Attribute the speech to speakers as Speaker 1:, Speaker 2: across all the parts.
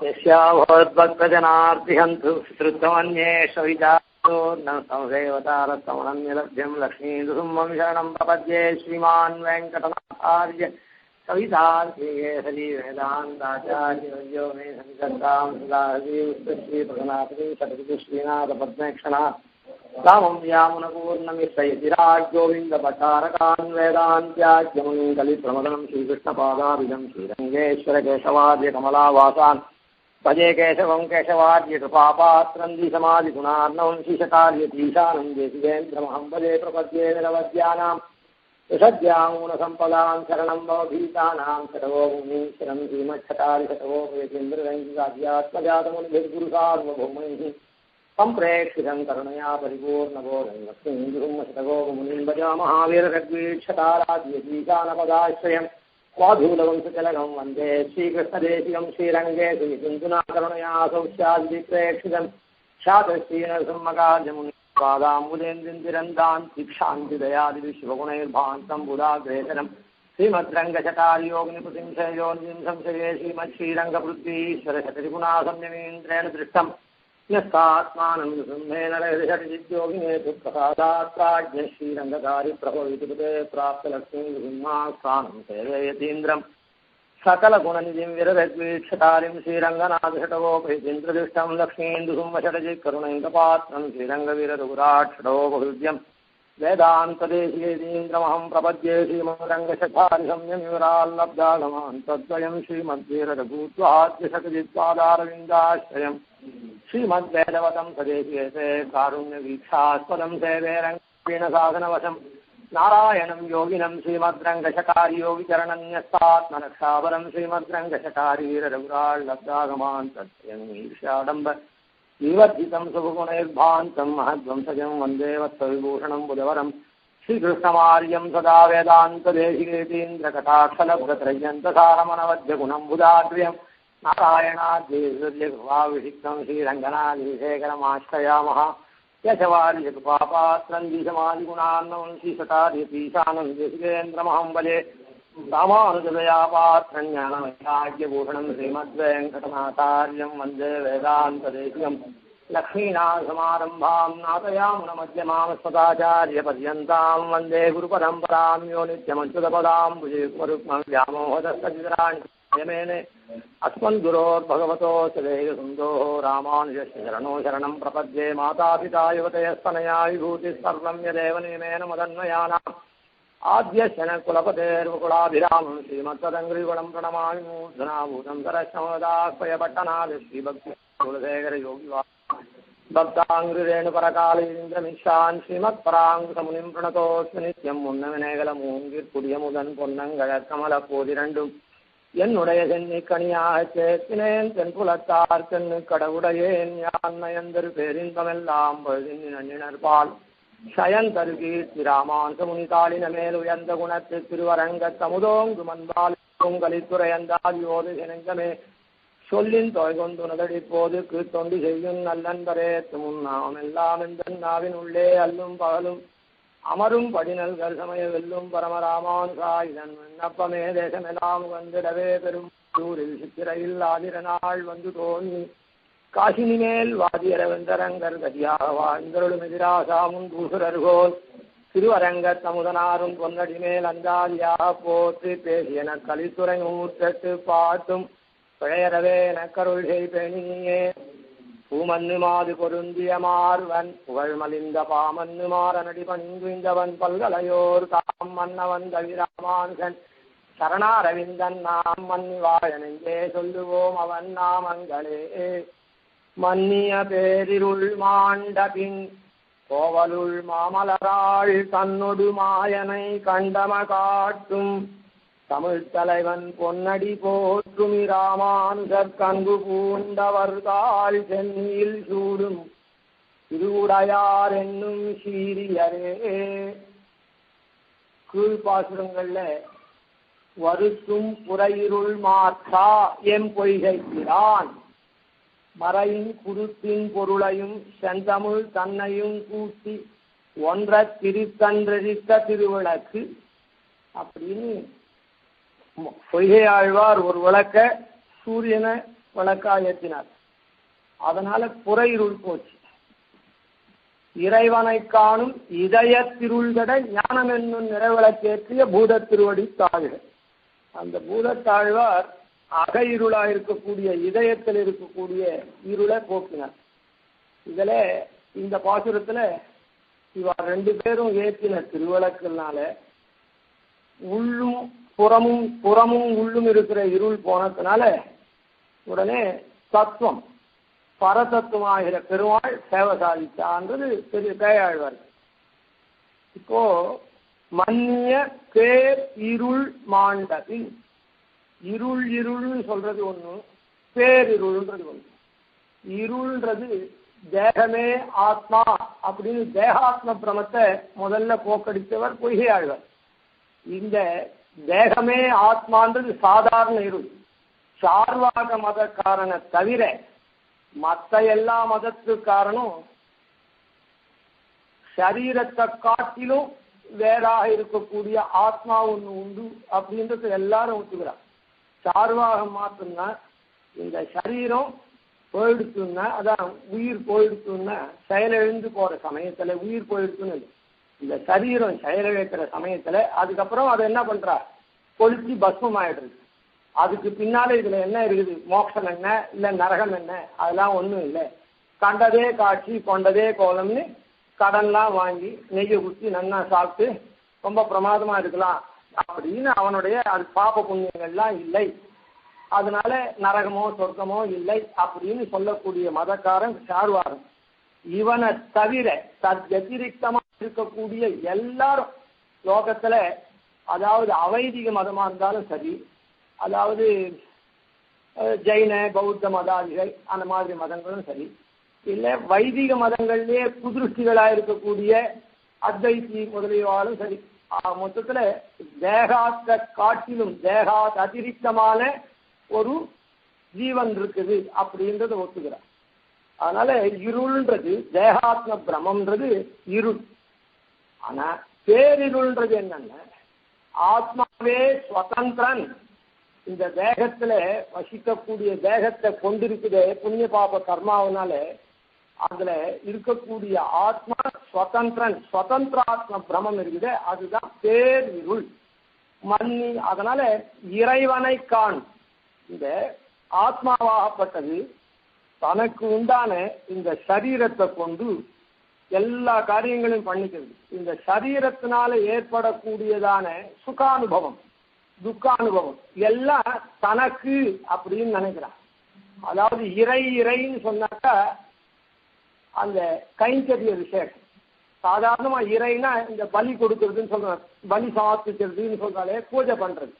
Speaker 1: यस्याभवद्भक्तजनार्तिहन्तु श्रुतमन्येषविचारो न संसेवतारस्तमनन्यलभ्यं लक्ष्मीन्दुसुम्मं शरणं प्रपद्ये श्रीमान् वेङ्कटनाथार्य कवितार्थिकेसरी वेदान्ताचार्यवर्यो मे सन्निधत्तां सदा श्रीप्रभनाथी श्रीनाथपद्मेक्षणा रामं यामुनपूर्णमिश्रयतिराज्योविन्दपचारकान् वेदान्त्याख्यमुनिं कलिप्रमदनं श्रीकृष्णपादाभिधं श्रीरङ्गेश्वरकेशवाद्यकमलावासान् भजे केशवं केशवाद्यकृपापात्रं द्विसमाधिगुणार्णवं शिशकार्यतीशानं देशिकेन्द्रमहं भजे प्रपद्ये निरवद्यानां यशद्याङ्गुणसम्पदां शरणं भवभीतानां शतवोमुनीश्वरं श्रीमच्छटारिशतवोपयतीन्द्ररङ्गिकाध्यात्मजातमुनिभिर्गुरुसार्वभौमैः सम्प्रेक्षितं करुणया परिपूर्णबोधं लक्ष्मीन्दुर्मशतगोपमुनिं भजा महावीररग्वीक्षताराध्यतीशानपदाश्रयं स्वाधूलवंशचलनं वन्दे श्रीकृष्णदेशिकं श्रीरङ्गे श्रीकुन्तुना करुणया सौस्यादिप्रेक्षितं शातश्रीनरसम्मकार्यमुनिपादाम्बुलेन्द्रिरन्तान् दीक्षान्तिदयादिविश्वगुणैर्भान्तं बुधाग्रेसरं श्रीमद्रङ्गचटार्योग्निपुतिं शयोनिं संशये श्रीमच्छ्रीरङ्गपृथ्वीश्वरशतरिगुणासंयमेन्द्रेण दृष्टं यस्तात्मानं हृदययोगिने प्रसादात्राज्ञ श्रीरङ्गकारि प्रभवितुते प्राप्तलक्ष्मीसिंहास्थानं सेवयतीन्द्रं सकलगुणनिधिं विरदद्वीक्षतारिं श्रीरङ्गनाथषटवोपैतीन्द्रदृष्टं लक्ष्मीन्दुसुम्मषटजित्करुणैकपात्रं श्रीरङ्गवीररघुराक्षटवोपहृद्यं वेदान्तदेशीयतीन्द्रमहं प्रपद्ये श्रीमद्रङ्गशठारिसंयमिवराल्लब्धागमान् तद्वयं श्रीमद्वीररघूत्वाद्यशतजित्पादारविन्दाश्रयम् श्रीमद्वेदवतं सदेशीयते कारुण्यवीक्षास्पदं सेवे रङ्गीणसाधनवशं नारायणं योगिनं श्रीमद्रङ्गशकारियोगिचरणन्यस्तात्मरक्षापरं श्रीमद्रङ्गशकारीरघुराल्लब्धागमान् तत्स्वयं ईर्ष्याडम्ब विवर्धितं सुगुणैर्भान्तं महद्वंसजं वन्दे वत्सविभूषणं बुधवरं श्रीकृष्णमार्यं सदा वेदान्तदेशिकेतीन्द्रकटाक्षलभ्रत्रय्यन्तसारमनवद्यगुणं बुधाग्र्यं नारायणाद्यैर्यकृपाभिषिक्तं श्रीरङ्गनाथेशकरमाश्रयामः यशवार्यकृपापात्रं द्विसमाधिगुणार्णवं श्रीशताद्यतीशानं देशिकेन्द्रमहं भजे रामानुजदयापात्रं ज्ञानवैराग्यभूषणं श्रीमद्वेङ्कटनाथार्यं वन्दे वेदान्तदेशिकं लक्ष्मीनाथसमारम्भां नाथयामुनमध्यमामस्मदाचार्यपर्यन्तां वन्दे गुरुपरम्परां यो नित्यमच्युतपदाम्बुजयुग्मरुक्मं व्यामोहदस्तचितराणि अस्मद्गुरोर्भगवतोऽस्य देहसुन्दोः रामानुजस्य शरणो शरणं प्रपद्ये मातापिता युवतयस्तनया विभूतिः सर्वं यदेव नियमेन मदन्वयानाम् आद्यशनकुलपतेर्वकुलाभिरामं श्रीमत्तदङ्घ्रिगुणं प्रणमामि मूर्धनाभूतं सरश्रमदाह्वयपट्टनाथ श्रीभक्तिकुलशेखरयोगिवा भक्ताङ्घ्रिरेणुपरकालीन्द्रमिश्रान् श्रीमत्पराङ्गमुनिं प्रणतोऽस्मि नित्यं मुन्नविनेगलमूङ्गिर्पुडियमुदन् பொன்னங்கழற்கமலப்போதிரண்டும் என்னுடைய சென்னிக்கணியாக சேத்தினேன் தென்புலத்தார் தென்னு கடவுடையேன் யான் நயந்தரு பேரின்பமெல்லாம் நன்னினர்பால் சயந்தரு கீர்த்தி ராமான் முனிதாளின மேல் உயர்ந்த குணத்து திருவரங்க தமுதோங்கு மண்பால் பொங்கலித்துறையந்தாதியோது இணைந்தமே சொல்லின் தொகை கொண்டு நதடி போதுக்கு தொண்டு செய்யும் நல்லன்பரேத்து முன்னாம் எல்லாம் எந்த நாவின் உள்ளே அல்லும் பகலும் அமரும் படிநல்கள் சமய வெல்லும் பரமராமானுசா இதன் விண்ணப்பமே தேசமெல்லாம் வந்திடவே பெரும் ஊரில் சித்திரையில் ஆதிர நாள் வந்து தோன்றி காசினி மேல் வாதியரவெந்தரங்கர் கதியாக வாழ்ந்தருளும் எதிராசாமுன் பூசுரர்கோல் திருவரங்க தமுதனாரும் பொன்னடி மேல் அந்தாதியாக போற்றி பேசியன கலித்துறை நூற்றெட்டு பாட்டும் பிழையறவே எனக்கருள் செய்பெணியே பூமன்னு மாது பொருந்திய மார்வன் புகழ் மலிந்த பாமன்னு மாறனடி பணிந்துவன் பல்கலையோர் தாம் மன்னவன் கவிராமானுசன் சரணாரவிந்தன் நாம் மன்னி வாழனெஞ்சே சொல்லுவோம் அவன் நாமங்களே மன்னிய பேரிருள் மாண்டபின் கோவலுள் மாமலராள் தன்னொடு மாயனை கண்டம காட்டும் தமிழ் தலைவன் பொன்னடி போற்றும் இராமானுஜர் கண்பு பூண்டவர் தாள் சென்னியில் சூடும் திருவுடையார் என்னும் சீரியரே. கீழ்பாசுரங்கள்ல வருத்தும் புறையிருள் மாற்றா எம் பொய்கைக்கிறான் மறையின் குருத்தின் பொருளையும் செந்தமிழ் தன்னையும் கூட்டி ஒன்ற திருத்தன்றெரித்த திருவிளக்கு அப்படின்னு பொய்கை ஆழ்வார் ஒரு விளக்க சூரியனை விளக்கா ஏற்றினார். அதனால புற இருள் போச்சு. இறைவனை காணும் இதய திருள்கட ஞானம் என்னும் நிறைவிளக்கேற்றிய பூத திருவடி தாழ்வு. அந்த பூதத்தாழ்வார் அக இருளா இருக்கக்கூடிய இதயத்தில் இருக்கக்கூடிய இருளை போக்கினார். இதுல இந்த பாசுரத்துல இவ ரெண்டு பேரும் ஏற்றின திருவிளக்குனால உள்ளும் புறமும் உள்ளும் இருக்கிற இருள் போனதுனால உடனே தத்துவம் பரதத்துவமாகிற பெருமாள் சேவை சாதிச்சான்றது பெரிய பேயாழ்வார். இப்போ மன்னிய பேர் இருள் மாண்டது. இருள்னு சொல்றது ஒண்ணு, பேரிருள்ன்றது ஒண்ணு. இருள்ன்றது தேகமே ஆத்மா அப்படின்னு தேகாத்ம பிரமத்தை முதல்ல போக்கடித்தவர் பொய்கை ஆழ்வார். இந்த தேகமே ஆத்மான்றது சாதாரண இருள். சார்வாக மதக்காரனை தவிர மற்ற எல்லா மதத்துக்காரனும் சரீரத்தை காட்டிலும் வேறாக இருக்கக்கூடிய ஆத்மா ஒண்ணு உண்டு அப்படின்றது எல்லாரும் ஒத்துக்கிறார். சார்வாகம் மாத்தினா இந்த சரீரம் போயிடுச்சுன்னா, அதான் உயிர் போயிடுச்சுன்னா செயலிழந்து போற சமயத்துல உயிர் போயிடுச்சுன்னு இல்லை. இந்த சரீரம் செயலிழக்கிற சமயத்துல அதுக்கப்புறம் அதை என்ன பண்றா, கொளுத்தி பஸ்மம் ஆயிடுறது. அதுக்கு பின்னால இதுல என்ன இருக்குது, மோட்சம் என்ன இல்ல நரகம் என்ன, அதெல்லாம் ஒண்ணும் இல்லை. கண்டதே காட்சி கொண்டதே கோலம்னு கடன்லாம் வாங்கி நெய்யை ஊற்றி நன்னா சாப்பிட்டு ரொம்ப பிரமாதமா இருக்கலாம் அப்படின்னு அவனுடைய அது பாப புண்ணியங்கள்லாம் இல்லை, அதனால நரகமோ சொர்க்கமோ இல்லை அப்படின்னு சொல்லக்கூடிய மதக்காரன் சார்வாரன். இவனை தவிர தத்வதிரிக்தமா இருக்கக்கூடிய எல்லாரும் லோகத்துல, அதாவது அவைதிக மதமா இருந்தாலும் சரி, அதாவது ஜெயின பௌத்த மதாதிகள் அந்த மாதிரி மதங்களும் சரி, இல்ல வைதிக மதங்கள்லயே புதிருஷ்டிகளா இருக்கக்கூடிய அத்வைத்தி முதலியவாலும் சரி, மொத்தத்துல தேகாத்த காட்டிலும் தேகாத் அதிரிக்தமான ஒரு ஜீவன் இருக்குது அப்படின்றத ஒத்துக்கிறார். அதனால இருள்ன்றது தேகாத்ம பிரமம்ன்றது இருள். ஆனா பேரிருள்ன்றது என்னன்னா ஆத்மாவே சுதந்திரன். இந்த தேகத்துல வசிக்கக்கூடிய தேகத்தை கொண்டிருக்குதே புண்ணிய பாப கர்மாவனால அதுல இருக்கக்கூடிய ஆத்மா சுதந்திரன், சுதந்திராத்ம பிரமம் இருக்குது, அதுதான் பேரிருள் மன்னி. அதனால இறைவனை காண். இந்த ஆத்மாவாகப்பட்டது தனக்கு உண்டான இந்த சரீரத்தை கொண்டு எல்லா காரியங்களையும் பண்ணிக்கிறது. இந்த சரீரத்தினால ஏற்படக்கூடியதான சுகானுபவம் துக்கானுபவம் எல்லாம் தனக்கு அப்படின்னு நினைக்கிறான். அதாவது இறைன்னு சொன்னாக்கா அந்த கைங்கரிய விசேஷம். சாதாரணமா இறைனா இந்த பலி கொடுக்கறதுன்னு சொல்றாங்க, பலி சமர்ப்பிக்கிறதுன்னு சொல்றாலே பூஜை பண்றது.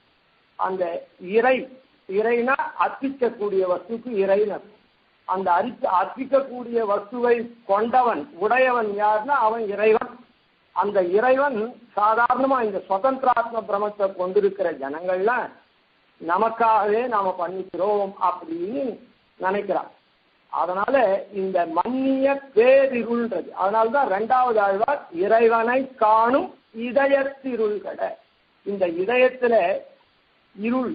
Speaker 1: அந்த இறைனா அர்ப்பிக்கக்கூடிய வஸ்துக்கு இறைன்னு. அந்த அர்ப்பிக்கக்கூடிய வஸ்துவை கொண்டவன் உடையவன் யாருன்னா அவன் இறைவன். அந்த இறைவன் சாதாரணமா இந்த சுதந்திராத்ம பிரமத்தை கொண்டிருக்கிற ஜனங்கள்லாம் நமக்காகவே நாம பண்ணிக்கிறோம் அப்படின்னு நினைக்கிறான். அதனால இந்த மன்னிய பேரிருள்ன்றது. அதனால்தான் இரண்டாவது ஆழ்வார் இறைவனை காணும் இதயத்திருள் கடை. இந்த இதயத்துல இருள்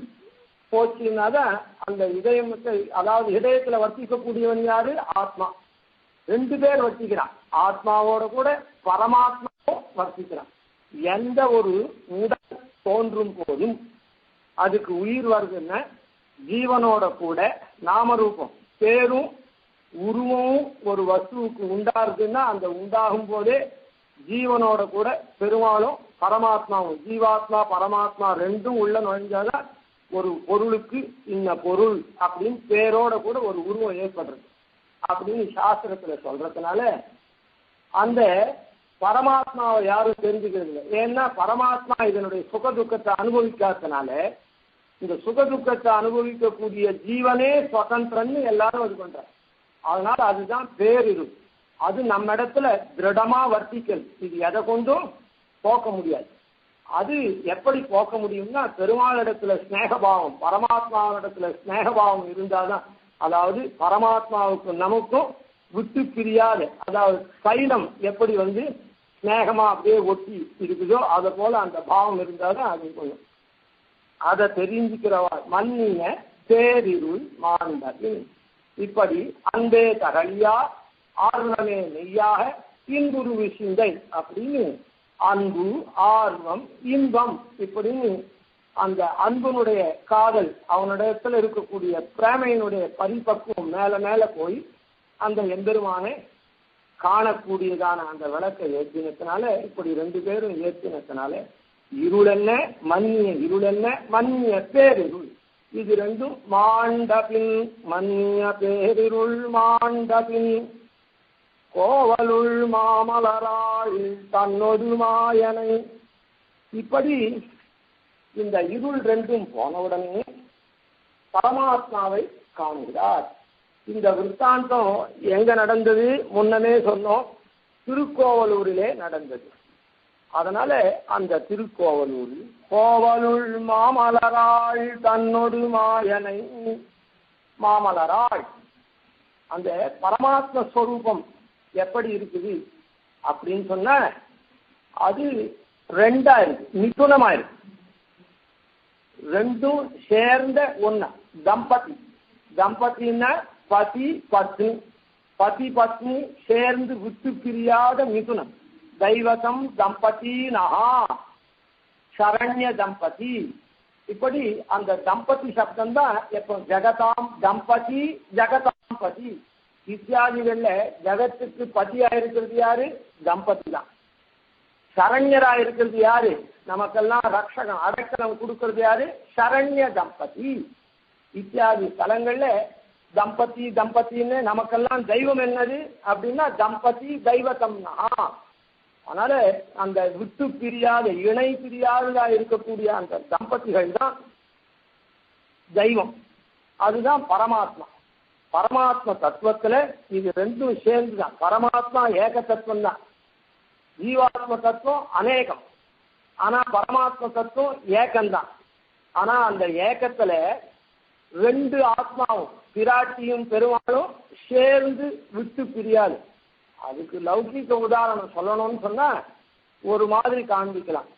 Speaker 1: போச்சுன்னாதான் அந்த இதயத்தை, அதாவது இதயத்துல வர்த்திக்கக்கூடியவன் யாரு, ஆத்மா. ரெண்டு பேர் வர்த்திக்கிறான், ஆத்மாவோட கூட பரமாத்மாவும் வர்த்திக்கிறான். எந்த ஒரு உடல் தோன்றும் போதும் அதுக்கு உயிர் வருதுன்னா ஜீவனோட கூட நாமரூபம் பேரும் உருவமும் ஒரு வஸ்துவுக்கு உண்டாருக்குன்னா அந்த உண்டாகும் போதே ஜீவனோட கூட பெருமாளும் பரமாத்மாவும், ஜீவாத்மா பரமாத்மா ரெண்டும் உள்ள நுழைஞ்சாதான் ஒரு பொருளுக்கு இன்ன பொருள் அப்படின்னு பேரோட கூட ஒரு உருவம் ஏற்படுறது அப்படின்னு சாஸ்திரத்துல சொல்றதுனால அந்த பரமாத்மாவை யாரும் தெரிஞ்சுக்கிறது இல்லை. ஏன்னா பரமாத்மா இதனுடைய சுகதுக்கத்தை அனுபவிக்காதனால இந்த சுகதுக்கத்தை அனுபவிக்கக்கூடிய ஜீவனே சுதந்திரன்னு எல்லாரும் இது பண்றாங்க. அதனால அதுதான் பேரிருள். அது நம்ம இடத்துல திருடமா வர்த்திக்கிறது. இது எதை கொண்டும் போக்க முடியாது. அது எப்படி போக்க முடியும்னா பெருமாளிடத்துல ஸ்நேகபாவம், பரமாத்மாவிடத்துல ஸ்நேகபாவம் இருந்தாதான். அதாவது பரமாத்மாவுக்கு நமக்கும் விட்டு பிரியாத, அதாவது சைலம் எப்படி ஸ்நேகமா அப்படியே ஒட்டி இருக்குதோ அதை போல அந்த பாவம் இருந்தாதான் அது கொஞ்சம் அதை தெரிஞ்சுக்கிறவா மன்னிய பேரிருள் மாண்டபின். இப்படி அன்பே தகலியா ஆர்வமே மெய்யாக இன்புருவி சிந்தை அப்படின்னு அன்பு ஆர்வம் இன்பம் இப்படின்னு அந்த அன்புனுடைய காதல் அவனிடத்துல இருக்கக்கூடிய பிரேமையினுடைய பரிபக்குவம் மேல மேல போய் அந்த எம்பெருமானை காணக்கூடியதான அந்த விளக்கை ஏற்றினத்தினால இப்படி ரெண்டு பேரும் ஏற்றினத்தினால இருள் என்ன மன்னிய இருள் என்ன மன்னிய பேரிருள் இது ரெண்டும் மாண்டபின் மன்னிய பேரிருள் மாண்டபின் கோவலுள் மாமலராள் தன்னொரு மாயனை. இப்படி இந்த இருள் ரெண்டும் போனவுடனே பரமாத்மாவை காண்கிறார். இந்த விற்த்தாந்தம் எங்க நடந்தது முன்னமே சொன்னோம், திருக்கோவலூரிலே நடந்தது. அதனால அந்த திருக்கோவலூரில் கோவலுள் மாமலராள் தன்னொரு மாயனை மாமலராள் அந்த பரமாத்ம ஸ்வரூபம் எப்படி இருக்குது அப்படின்னு சொன்ன அது ரெண்டா இருக்கு, மிதுனமா இருக்கு. ரெண்டும் சேர்ந்த ஒண்ணா தம்பதி. தம்பதினா பதி பத்னி, பதி பத்னி சேர்ந்து விட்டு பிரியாத மிதுனம். தெய்வதம் தம்பதி நகா சரண்ய தம்பதி. இப்படி அந்த தம்பதி சப்தம் தான் எப்போ ஜெகதாம் தம்பதி ஜெகதாம் பதி இத்தியாதிகள்ல ஜெகத்துக்கு பதியா இருக்கிறது யாரு? தம்பதி தான். சரண்யரா இருக்கிறது யாரு? நமக்கெல்லாம் ரக்ஷகம் அடக்கலம் கொடுக்கறது யாரு? சரண்ய தம்பதி. இத்தியாதி ஸ்தலங்கள்ல தம்பதி தம்பத்தின்னு நமக்கெல்லாம் தெய்வம் என்னது அப்படின்னா தம்பதி தெய்வத்தம்னா. அதனால அந்த விட்டு பிரியாத இணை பிரியாததா இருக்கக்கூடிய அந்த தம்பதிகள் தான் தெய்வம். அதுதான் பரமாத்மா. பரமாத்ம தத்துவத்துல இது ரெண்டும் சேர்ந்துதான். பரமாத்மா ஏக தத்துவம் தான், ஜீவாத்ம தத்துவம் அநேகம். ஆனா பரமாத்ம தத்துவம் ஏகம்தான். ஆனா அந்த ஏக்கத்துல ரெண்டு ஆத்மாவும் பிராட்டியும் பெருமாளும் சேர்ந்து விட்டு பிரியாது. அதுக்கு லௌகிக உதாரணம் சொல்லணும்னு சொன்னா ஒரு மாதிரி காண்பிக்கலாம்.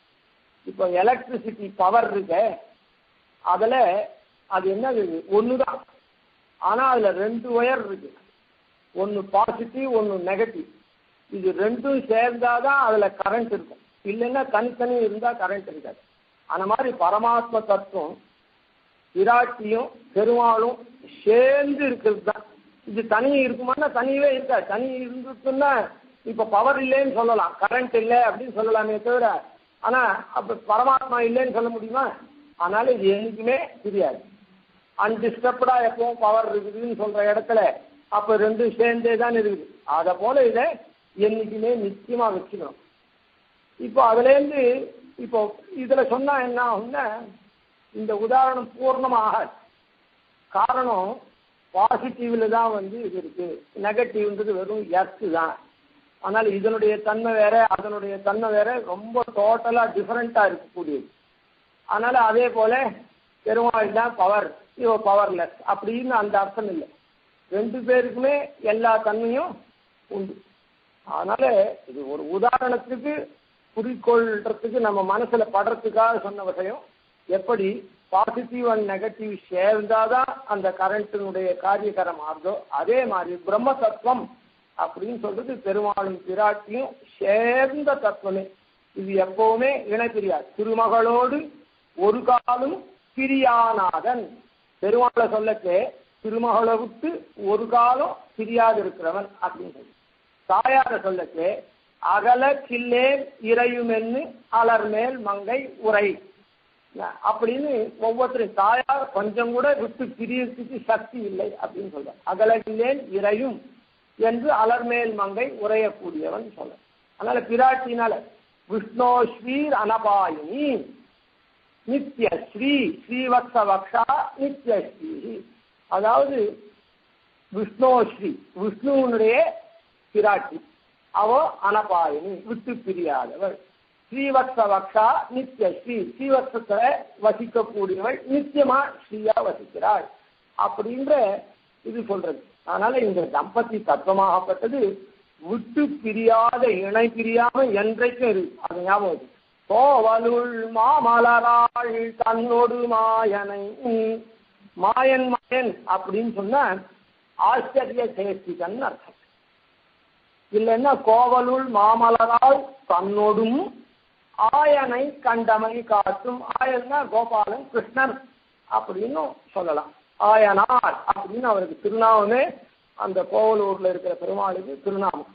Speaker 1: இப்போ எலக்ட்ரிசிட்டி பவர் இருக்க அதுல அது என்னது ஒண்ணுதான். ஆனா அதுல ரெண்டு ஒயர் இருக்கு, ஒன்னு பாசிட்டிவ் ஒன்னு நெகட்டிவ். இது ரெண்டும் சேர்ந்தாதான் அதுல கரண்ட் இருக்கும், இல்லைன்னா தனித்தனி இருந்தா கரண்ட் இருக்காது. அந்த மாதிரி பரமாத்ம தத்துவம் விராட்டியும் பெருமாளும் சேர்ந்து இருக்கிறது தான். இது தனி இருக்குமானா தனியவே இருக்காது. தனி இருந்துச்சுன்னா இப்ப பவர் இல்லைன்னு சொல்லலாம், கரண்ட் இல்லை அப்படின்னு சொல்லலாமே தவிர, ஆனா அப்ப பரமாத்மா இல்லைன்னு சொல்ல முடியுமா? அதனால இது என்னைக்குமே தெரியாது. அன்டிஸ்டர்ப்டா எப்பவும் பவர் இருக்குதுன்னு சொல்ற இடத்துல அப்ப ரெண்டும் சேர்ந்தே தான் இருக்குது. அதை போல இதை என்னைக்குமே நிச்சயமா வச்சுக்கணும். இப்போ அதுல இருந்து இப்போ இதுல சொன்னா என்ன ஆகும்னா இந்த உதாரணம் பூர்ணமாக காரணம் பாசிட்டிவ்ல தான் இது இருக்கு, நெகட்டிவ்ன்றது வெறும் எர்த்து தான். அதனால இதனுடைய தன்மை வேற அதனுடைய தன்மை வேற, ரொம்ப டோட்டலா டிஃபரெண்டா இருக்கக்கூடியது. அதனால அதே போல பெருமாள் தான் பவர், இவ பவர்லெஸ் அப்படின்னு அந்த அர்த்தம் இல்லை. ரெண்டு பேருக்குமே எல்லா தன்மையும் உண்டு. அதனால இது ஒரு உதாரணத்துக்கு குறிக்கொள்றதுக்கு நம்ம மனசுல படுறதுக்காக சொன்ன விஷயம். எப்படி பாசிட்டிவ் அண்ட் நெகட்டிவ் சேர்ந்தாதான் அந்த கரண்டினுடைய காரியகரம் ஆகுதோ அதே மாதிரி பிரம்ம தத்துவம் அப்படின்னு சொல்றது பெருமாளும் பிராட்டியும் சேர்ந்த தத்துவமே. இது எப்பவுமே இணை பிரியாது. திருமகளோடு ஒரு காலம் பிரியானாதன். பெருமாளை சொல்லச்சே திருமகளை விட்டு ஒரு காலம் பிரியாது இருக்கிறவன் அப்படின்னு சொல்லி. தாயார சொல்லச்சே அகல கில்லேன் இறையுமென்னு அலர்மேல் மங்கை உரை அப்படின்னு ஒவ்வொருத்தரும் தாயார் கொஞ்சம் கூட விட்டு பிரியத்துக்கு சக்தி இல்லை அப்படின்னு சொல்ற. அகலகில்லேன் இறையும் என்று அலர்மேல் மங்கை உரையக்கூடியவன் சொல்ல. அதனால பிராட்டினால விஷ்ணோஸ்ரீர் அனபாயினி நித்யஸ்ரீ ஸ்ரீவத்சவக்ஷா நித்யஸ்ரீ. அதாவது விஷ்ணோஸ்ரீ விஷ்ணுவனுடைய பிராட்டி, அவ அனபாயினி விட்டு பிரியாதவள். ஸ்ரீவத்சவக்ஷா நித்யஸ்ரீ ஸ்ரீவத்சத்தை வசிக்கக்கூடியவள், நித்தியமா ஸ்ரீயா வசிக்கிறாள் அப்படின்ற இது சொல்றது. அதனால இந்த தம்பதி தத்துவமாகப்பட்டது விட்டு பிரியாத இணை பிரியாம என்றைக்கும் இருக்கு. அது ஞாபகம். கோவலுள் மாமலராள் தன்னொடு மாயனை மாயன் மாயன் அப்படின்னு சொன்னா ஆச்சரிய சேஷ்டிதன் அர்த்தம். இல்லைன்னா கோவலுள் மாமலரால் தன்னோடும் ஆயனை கண்டமை காட்டும். ஆயன்னா கோபாலன் கிருஷ்ணன் அப்படின்னு சொல்லலாம். ஆயனார் அப்படின்னு அவருக்கு திருநாமமே, அந்த கோவலூர்ல இருக்கிற பெருமாளுக்கு திருநாமம்.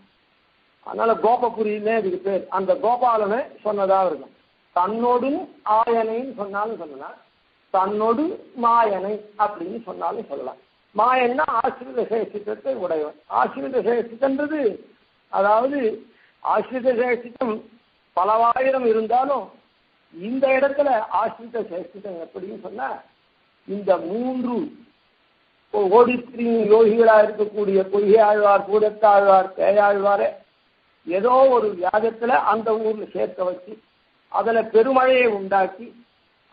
Speaker 1: அதனால கோபபுரியிலே இதுக்கு பேர். அந்த கோபாலனை சொன்னதா இருக்கும். தன்னோடும் ஆயனைன்னு சொன்னாலும் சொல்லலாம், தன்னோடு மாயனை அப்படின்னு சொன்னாலும் சொல்லலாம். மாயன்னா ஆசிரித சேஷித்தத்தை உடையவன். ஆசிரித சேஷித்தன்றது அதாவது ஆசிரித சேஷித்தம் பலவாயிரம் இருந்தாலும் இந்த இடத்துல ஆசிரித சேஷித்தம் எப்படின்னு சொன்னா, இந்த 3 ஓடித்திரி யோகிகளா இருக்கக்கூடிய பொய்கை ஆழ்வார், பூதத்தாழ்வார், பேயாழ்வாரை ஏதோ ஒரு வியாஜத்துல அந்த ஊர்ல சேர்க்க வச்சு அதுல பெருமழையை உண்டாக்கி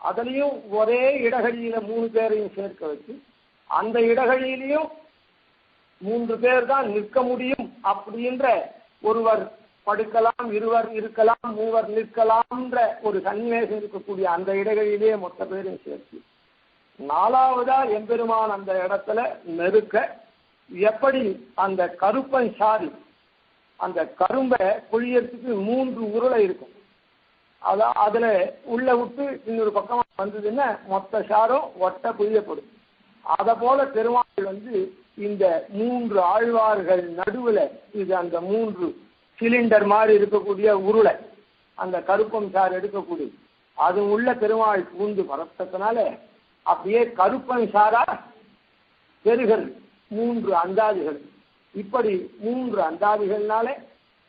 Speaker 1: அதுலயும் ஒரே இடகழியில 3 பேரையும் சேர்க்க வச்சு அந்த இடகழியிலையும் 3 பேர் தான் நிற்க முடியும் அப்படின்ற, ஒருவர் படுக்கலாம், இருவர் இருக்கலாம், 3 நிற்கலாம்ன்ற ஒரு சன்னிவேசம் இருக்கக்கூடிய அந்த இடங்களிலேயே மொத்த பேரையும் சேர்த்து 4வதா எம்பெருமான் அந்த இடத்துல நெருக்க எப்படி அந்த கருப்பன் சாரி அந்த கரும்பை புழியறதுக்கு 3 உருளை இருக்கும். அதான் அதுல உள்ள விட்டு இன்னொரு பக்கமா வந்ததுன்னா மொத்த சாரும் ஒட்ட புழியப்படும். அதை போல பெருமாள் இந்த 3 ஆழ்வார்கள் நடுவுல இது அந்த 3 சிலிண்டர் மாதிரி இருக்கக்கூடிய உருளை, அந்த கருப்பம் சார் எடுக்கக்கூடிய அது உள்ள பெருமாள் பூந்து பரப்பத்தினால அப்படியே கருப்பன் சாரா பெருகள் 3 அந்தாதிகள். இப்படி 3 அந்தாதிகள்னால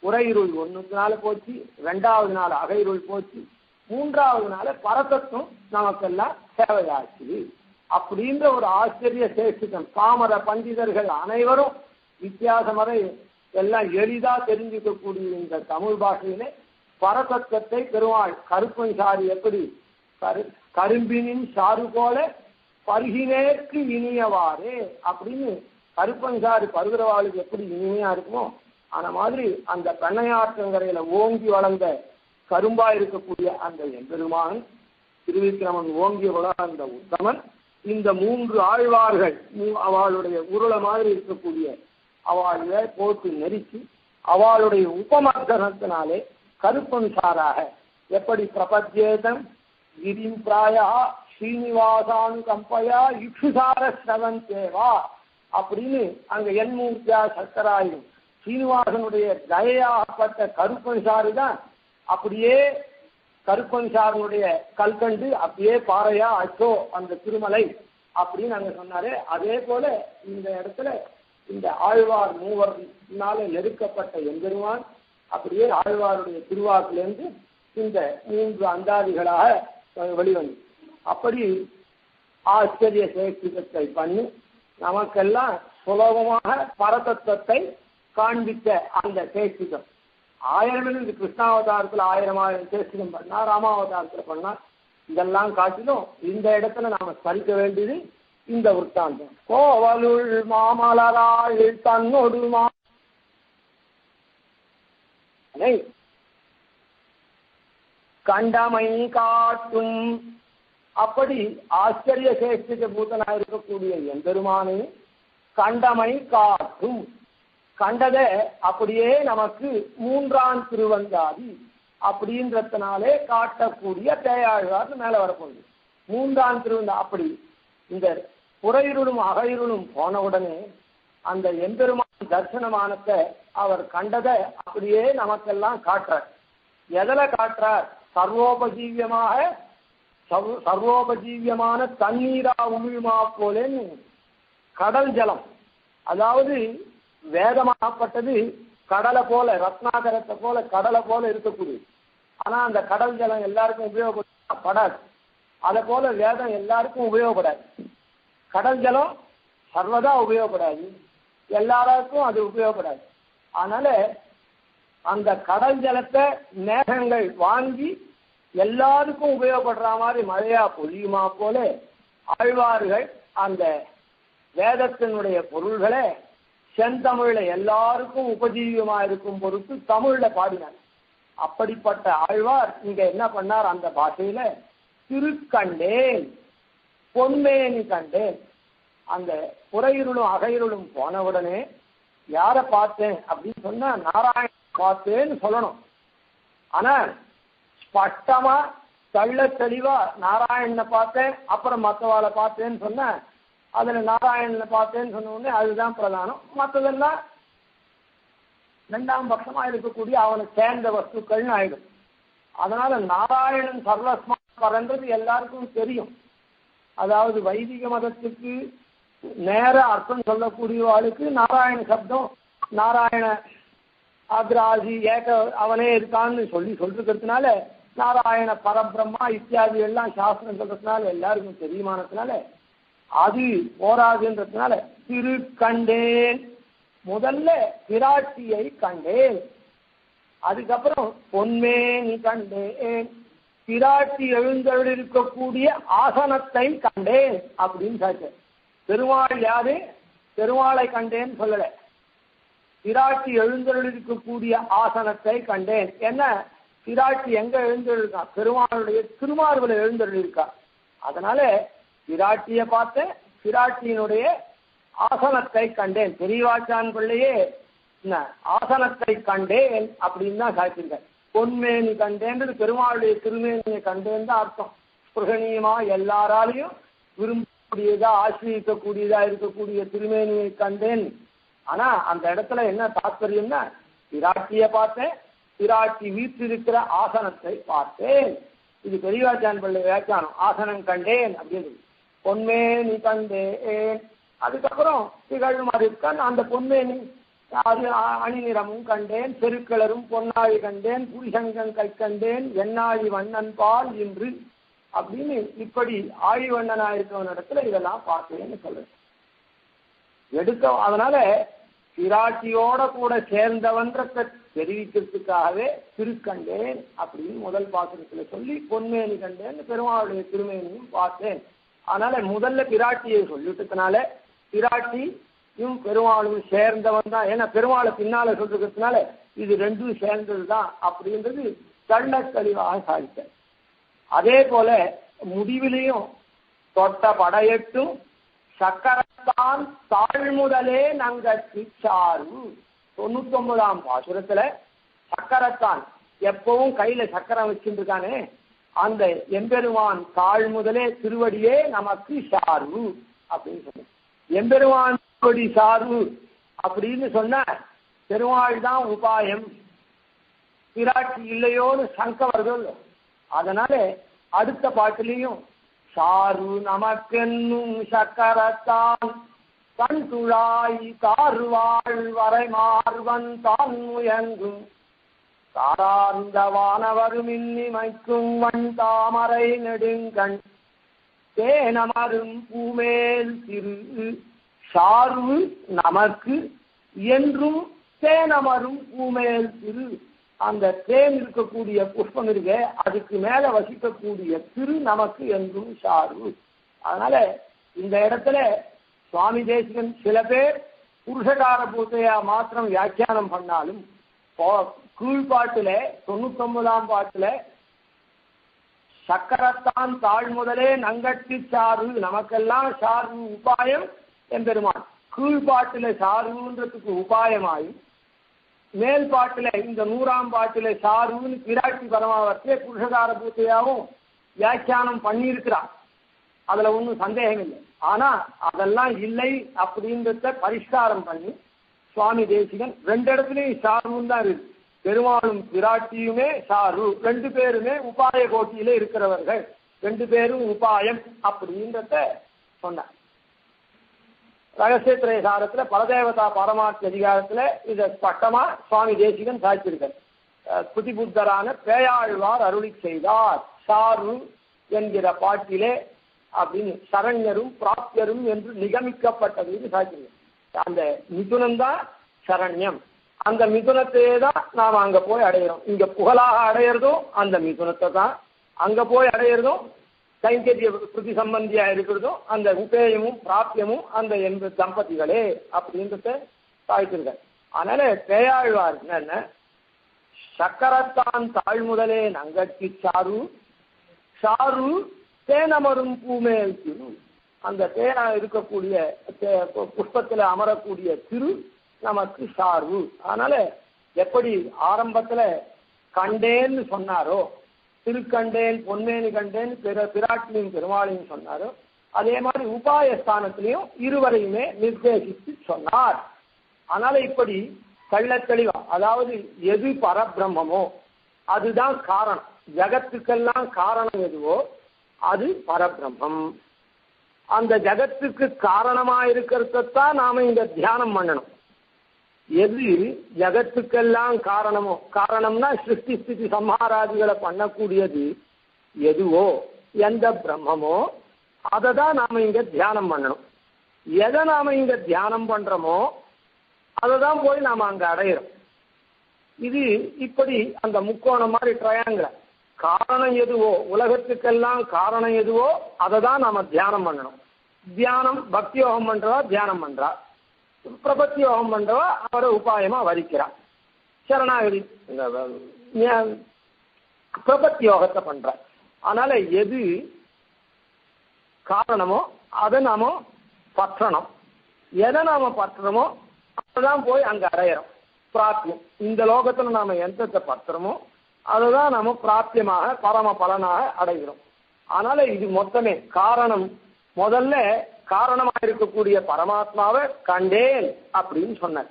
Speaker 1: உரையிருள் 1 நாள் போச்சு, 2வது நாள் அகையிருள் போச்சு, 3வது நாள் பரதத்துவம் நமக்கெல்லாம் சேவையாச்சு அப்படின்ற ஒரு ஆச்சரிய சேஷிதம். பாமர பண்டிதர்கள் அனைவரும் வித்தியாசமறை எல்லாம் எளிதா தெரிஞ்சுக்கக்கூடிய இந்த தமிழ் பாஷையிலே பரதத்துவத்தை பெருமாள் கருப்பன் சாறு எப்படி கரும்பினின் சாறு போல பருகினேற்கு இனியவாறே அப்படின்னு கருப்பன் சாறு பருகிறவாளுக்கு எப்படி இனிமையா இருக்குமோ அந்த மாதிரி அந்த பெண்ணையாற்றங்கரையில ஓங்கி வளர்ந்த கரும்பா இருக்கக்கூடிய அந்த எம்பெருமான் திருவிக்கிரமன் ஓங்கி வளர்ந்த உத்தமன் இந்த 3 ஆழ்வார்கள் அவளுடைய உருளை மாதிரி இருக்கக்கூடிய அவளை போட்டு நெருக்கி அவளுடைய உபமர்த்தனத்தினாலே கருப்பன் சாராக எப்படி பிரபத்யேதம் கிரிம் பிராயா ஸ்ரீனிவாசானு கம்பையா இக்ஷுசார ஸ்ரவன் தேவா அப்படின்னு அங்க என்மூர்த்தியா சக்கராயும் ஸ்ரீனிவாசனுடைய தயையாகப்பட்ட கருப்பன் சாறு தான் அப்படியே கருப்பன் சாரனுடைய கல்கண்டு அப்படியே பாறையா அச்சோ அந்த திருமலை அப்படின்னு அங்க சொன்னாரு. அதே போல இந்த இடத்துல இந்த ஆழ்வார் 3 நெருக்கப்பட்ட எம்பெருமான் அப்படியே ஆழ்வாருடைய திருவாக்கிலிருந்து இந்த 3 அந்தாதிகளாக வெளிவந்து அப்படி ஆச்சரிய சேஷ்டிதத்தை பண்ணி நமக்கெல்லாம் சுலபமாக பரதத்துவத்தை காண்பித்த அந்த சேஷ்டிதம் 1000 இது கிருஷ்ணாவதாரத்தில் 1000 சேஷ்டிதம் பண்ணா, ராமாவதாரத்தில் பண்ணா, இதெல்லாம் காட்டிலும் இந்த இடத்துல நாம ஸ்மரிக்க வேண்டியது இந்த விற்த்தாந்தம். கோவலுள் மாமலராள் தன்னொடு கண்டமை காட்டும். அப்படி ஆச்சரிய சேஷ்டித பூதனா இருக்கக்கூடிய எம்பெருமானை கண்டமை காட்டும். கண்டதை அப்படியே நமக்கு 3ஆம் திருவந்தாதி அப்படின்றதுனாலே காட்டக்கூடிய பேயாழ்வார் மேல வரப்போகுது. 3ஆம் திருவந்தா அப்படி இந்த புறையிருளும் அகையிருளும் போனவுடனே அந்த எம்பெருமான் தர்சனமானத்தை அவர் கண்டதை அப்படியே நமக்கெல்லாம் காட்டுறார். எதில் காட்டுறார்? சர்வோபஜீவியமான தண்ணீரா உமிழ்மா போலேன்னு கடல் ஜலம், அதாவது வேதமாகப்பட்டது கடலை போல ரத்னாகரத்தை போல கடலை போல இருக்கக்கூடியது. ஆனா அந்த கடல் ஜலம் எல்லாருக்கும் உபயோகப்படாது. அதை போல வேதம் எல்லாருக்கும் உபயோகப்படாது. கடல் ஜலம் சர்வதா உபயோகப்படாது, எல்லாருக்கும் அது உபயோகப்படாது. அதனால அந்த கடல் ஜலத்தை மேகங்கள் வாங்கி எல்லாருக்கும் உபயோகப்படுற மாதிரி மழையா பொழியுமா போல ஆழ்வார்கள் அந்த வேதத்தினுடைய பொருள்களை செந்தமிழ்ல எல்லாருக்கும் உபஜீவியமா இருக்கும் பொருட்டு தமிழ்ல பாடினார். அப்படிப்பட்ட ஆழ்வார் இங்க என்ன பண்ணார்? அந்த பாஷையில திருக்கண்டேன் பொன்மேனி கண்டேன். அந்த புறையிருளும் அகையிருளும் போனவுடனே யாரை பார்த்தேன் அப்படின்னு சொன்னா நாராயண பார்த்தேன்னு சொல்லணும். ஆனா ஸ்பஷ்டமா தள்ள தெளிவா நாராயணனை பார்த்தேன் அப்புறம் மற்றவாளை பார்த்தேன்னு சொன்ன அதுல நாராயணனை பார்த்தேன்னு சொன்ன உடனே அதுதான் பிரதானம். மற்றதெல்லாம் இரண்டாம் பட்சமா இருக்கக்கூடிய அவனை சேர்ந்த வஸ்துக்கள்னு ஆயிடும். அதனால நாராயணன் சர்வஸ்மா பறன்றது எல்லாருக்கும் தெரியும். அதாவது வைதிக மதத்துக்கு நேர அர்த்தம் சொல்லக்கூடியவாளுக்கு நாராயண சப்தம் நாராயண ஆக்ராதி ஏக அவனே இருக்கான்னு சொல்லிருக்கிறதுனால நாராயண பரபிரம்மா இத்தியாதி எல்லாம் சாஸ்திரம் சொல்றதுனால எல்லாருக்கும் தெரியுமானதுனால அது போராதுன்றதுனால திரு கண்டேன், முதல்ல பிராட்டியை கண்டேன், அதுக்கப்புறம் பொன்மேனி கண்டேன், பிராட்டி எழுந்தருளிருக்கக்கூடிய ஆசனத்தை கண்டேன் அப்படின்னு சாச்சேன். பெருமாள் யாரு? பெருமாளை கண்டேன்னு சொல்லல, பிராட்டி எழுந்தருளிருக்கக்கூடிய ஆசனத்தை கண்டேன். என்ன பிராட்டி எங்க எழுந்தருளிருக்கா? பெருமாளுடைய திருமார்புல எழுந்தருளிருக்கா. அதனால பிராட்டியை பார்த்தேன், பிராட்டியினுடைய ஆசனத்தை கண்டேன். பெரியவாச்சான் பிள்ளையே ஆசனத்தை கண்டேன் அப்படின்னு தான் சாய்ச்சிருக்கேன். பொன்மேனி கண்டேன்றது பெருமாளுடைய திருமேனியை கண்டேன் தான் அர்த்தம். புருஷணியமா எல்லாராலையும் விரும்பக்கூடியதா ஆசிரியக்கக்கூடியதா இருக்கக்கூடிய திருமேனியை கண்டேன். ஆனா அந்த இடத்துல என்ன தாற்பயம்னா பிராட்டியை பார்த்தேன், பிராட்டி வீற்றிருக்கிற ஆசனத்தை பார்த்தேன். இது பெரியவாச்சான் பிள்ளை வியாக்கியானம். ஆசனம் கண்டேன் அப்படின்னு பொன்மேனி கண்டேன். அதுக்கப்புறம் திகழும் மறுக்கண் அந்த பொன்மேனி அது அணிநிறமும் கண்டேன், செருக்கிளரும் பொன்னாழி கண்டேன், புரிசங்கம் கை கண்டேன், எண்ணாழி வண்ணன் பால் இன்று அப்படின்னு இப்படி ஆழிவண்ணனா இருக்கவன் இடத்துல இதெல்லாம் பார்த்தேன்னு சொல்றேன் எடுக்க. அதனால பிராட்டியோட கூட சேர்ந்தவன்றத தெரிவிக்கிறதுக்காகவே திருக்கண்டேன் அப்படின்னு முதல் பாசுரத்துல சொல்லி பொன்மேனி கண்டேன் பெருமாளுடைய திருமேனியும் பார்த்தேன். அதனால முதல்ல பிராட்டியை சொல்லிட்டதுனால பிராட்டியும் பெருமாளும் சேர்ந்தவன் தான். ஏன்னா பெருமாளை பின்னால சொல்றதுனால இது ரெண்டும் சேர்ந்தது தான் அப்படின்றது தள்ள தெளிவாக சாதித்தேன். அதே போல முடிவிலையும் தொட்ட படையட்டும் சக்கரத்தான் தாழ்முதலே நங்கி சாரு 99ஆம் பாசுரத்துல சக்கரத்தான் எப்பவும் கையில சக்கரம் வச்சுருக்கானே அந்த எம்பெருமான் தாழ்முதலே திருவடியே நமக்கு சாரு அப்படின்னு சொன்ன. எம்பெருமான் திருவடி சாரு அப்படின்னு சொன்ன பெருமாள் தான் உபாயம், பிராட்டி இல்லையோன்னு சங்கவர்கள். அதனால அடுத்த பாட்டிலையும் சாரு நமக்கென்னும் சக்கரத்தான் கண் துழாய் கார்வாள் வரை மார்வன் தான் முயங்கும் தாரார்ந்த வானவரும் இன்னிமைக்கும் வன் தாமரை நெடுங்கண் தேனமரும் பூமேல் திரு சாரு நமக்கு என்றும் தேனமரும் பூமேல் திரு. அந்த தேன் இருக்கக்கூடிய புஷ்பம் இருக்க அதுக்கு மேல வசிக்கக்கூடிய திரு நமக்கு என்றும் சாரு. அதனால இந்த இடத்துல சுவாமி தேசிகன் சில பேர் புருஷகார பூத்தையா மாத்திரம் வியாக்கியானம் பண்ணாலும் கீழ்பாட்டுல 99ஆம் பாட்டுல சக்கரத்தான் தாழ்முதலே நங்கட்டி சாரு நமக்கெல்லாம் சாரு உபாயம் எம்பெருமான். கீழ்பாட்டுல சாருன்றதுக்கு உபாயமாயும் மேல் பாட்டுல இந்த 100ஆம் பாட்டுல சாருன்னு பிராட்டி பரமாவர்த்தே புருஷகார பூத்தையாவும் வியாக்கியானம் பண்ணியிருக்கிறான். அதுல ஒன்றும் சந்தேகம் இல்லை. ஆனா அதெல்லாம் இல்லை அப்படின்றத பரிஷ்காரம் பண்ணி சுவாமி தேசிகன் 2 இடத்துலையும் சாருன்னு தான் இருக்கு. பெருமாளும் பிராட்டியுமே சாரு, 2 பேருமே உபாய கோட்டியில இருக்கிறவர்கள், 2 பேரும் உபாயம் அப்படின்றத சொன்னார். ரகசியத்திரை சாரத்துல பரதேவதா பரமார்த்த அதிகாரத்துல இதை ஸ்பஷ்டமா சுவாமி தேசிகன் சாய்ச்சிருக்கார். புத்திபுத்தரான பேயாழ்வார் அருளி செய்தார் சாரு என்கிற பாட்டிலே அப்படின்னு சரண்யரும் பிராப்தியரும் என்று நிகமிக்கப்பட்டதுன்னு சாய்ச்சிருக்கார். அந்த மிதுனம்தான் சரண்யம், அந்த மிதுனத்தையே தான் நாம் அங்க போய் அடையிறோம். இங்க புகழாக அடையிறதும் அந்த மிதுனத்தை தான், அங்க போய் அடையிறதும் கைங்கரிய பிரதி சம்பந்தியா இருக்கிறதும் அந்த உபேயமும் பிராப்தியமும் அந்த 80 தம்பதிகளே அப்படின்றத சாய்த்திருக்க. அதனால பேயாழ்வார் என்ன சக்கரத்தான் தாழ்முதலே நங்கட்டி சாரு சாரு தேனமரும் பூமேல் திரு. அந்த தேனா இருக்கக்கூடிய புஷ்பத்தில் அமரக்கூடிய திரு நமக்கு சார்பு. அதனால எப்படி ஆரம்பத்துல கண்டேன்னு சொன்னாரோ, திருக்கண்டேன் பொன்மேனி கண்டேன் பிராட்டியும் பெருமாளையும் சொன்னாரோ, அதே மாதிரி உபாயஸ்தானத்திலையும் இருவரையுமே நிர்தேசித்து சொன்னார். அதனால இப்படி கள்ளத்தெளிவா, அதாவது எது பரபிரம்மமோ அதுதான் காரணம், ஜகத்துக்கெல்லாம் காரணம் எதுவோ அது பரபிரம்மம். அந்த ஜகத்துக்கு காரணமா இருக்கிறதான் நாம இங்க தியானம் பண்ணணும். எது ஜகத்துக்கெல்லாம் காரணமோ, காரணம்னா சிருஷ்டி ஸ்திதி சம்ஹாராதிகளை பண்ணக்கூடியது எதுவோ, எந்த பிரம்மமோ அதை தான் நாம இங்க தியானம் பண்ணணும். எதை நாம இங்க தியானம் பண்றோமோ அதை தான் போய் நாம அங்க அடையிறோம். இது இப்படி அந்த முக்கோணம் மாதிரி ட்ரையாங்கிள், காரணம் எதுவோ, உலகத்துக்கெல்லாம் காரணம் எதுவோ அதை தான் நாம தியானம் பண்ணணும். தியானம் பக்தி யோகம் பண்றவா தியானம் பண்றா, பிரபத்தி யோகம் பண்றவா அவரை உபாயமா வரிக்கிறா, சரணாகதி பிரபத்தி யோகத்தை பண்ற. அதனால எது காரணமோ அதை நாம பற்றணும், எதை நாம பற்றுறோமோ அதுதான் போய் அங்க அடையிறோம் பிராப்தியம். இந்த லோகத்துல நாம எந்தத்தை பற்றுறோமோ அதுதான் நாம பிராப்தியமாக பரம பலனாக அடைகிறோம். அதனால இது மொத்தமே காரணம். முதல்ல காரணமா இருக்கக்கூடிய பரமாத்மாவை கண்டேன் அப்படின்னு சொன்னார்.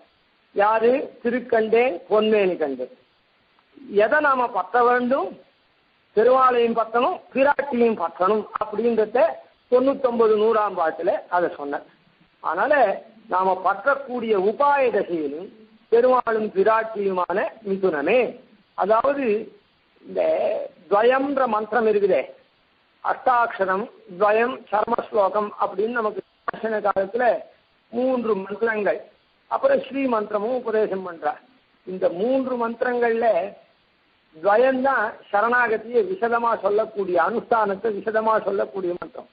Speaker 1: யாரு? திருக்கண்டேன் பொன்மேனி கண்டேன். எதை நாம பற்ற வேண்டும்? திருவாளையும் பற்றணும், பிராட்டியும் பற்றணும் அப்படின்றத 99-100 பாட்டுல அதை சொன்னார். அதனால நாம பற்றக்கூடிய உபாய தசையிலும் பெருமாளும் பிராட்டியுமான மிதுனமே, அதாவது இந்த துவயம்ன்ற மந்திரம் இருக்குதே, அஷ்டாட்சரம் துவயம் சர்மஸ்லோகம் அப்படின்னு நமக்கு காலத்துல 3 மந்திரங்கள், அப்புறம் ஸ்ரீ மந்திரமும் உபதேசம் பண்றார். இந்த 3 மந்திரங்கள்ல துவயம்தான் சரணாகதியை விசதமா சொல்லக்கூடிய, அனுஷ்டானத்தை விசதமா சொல்லக்கூடிய மந்திரம்.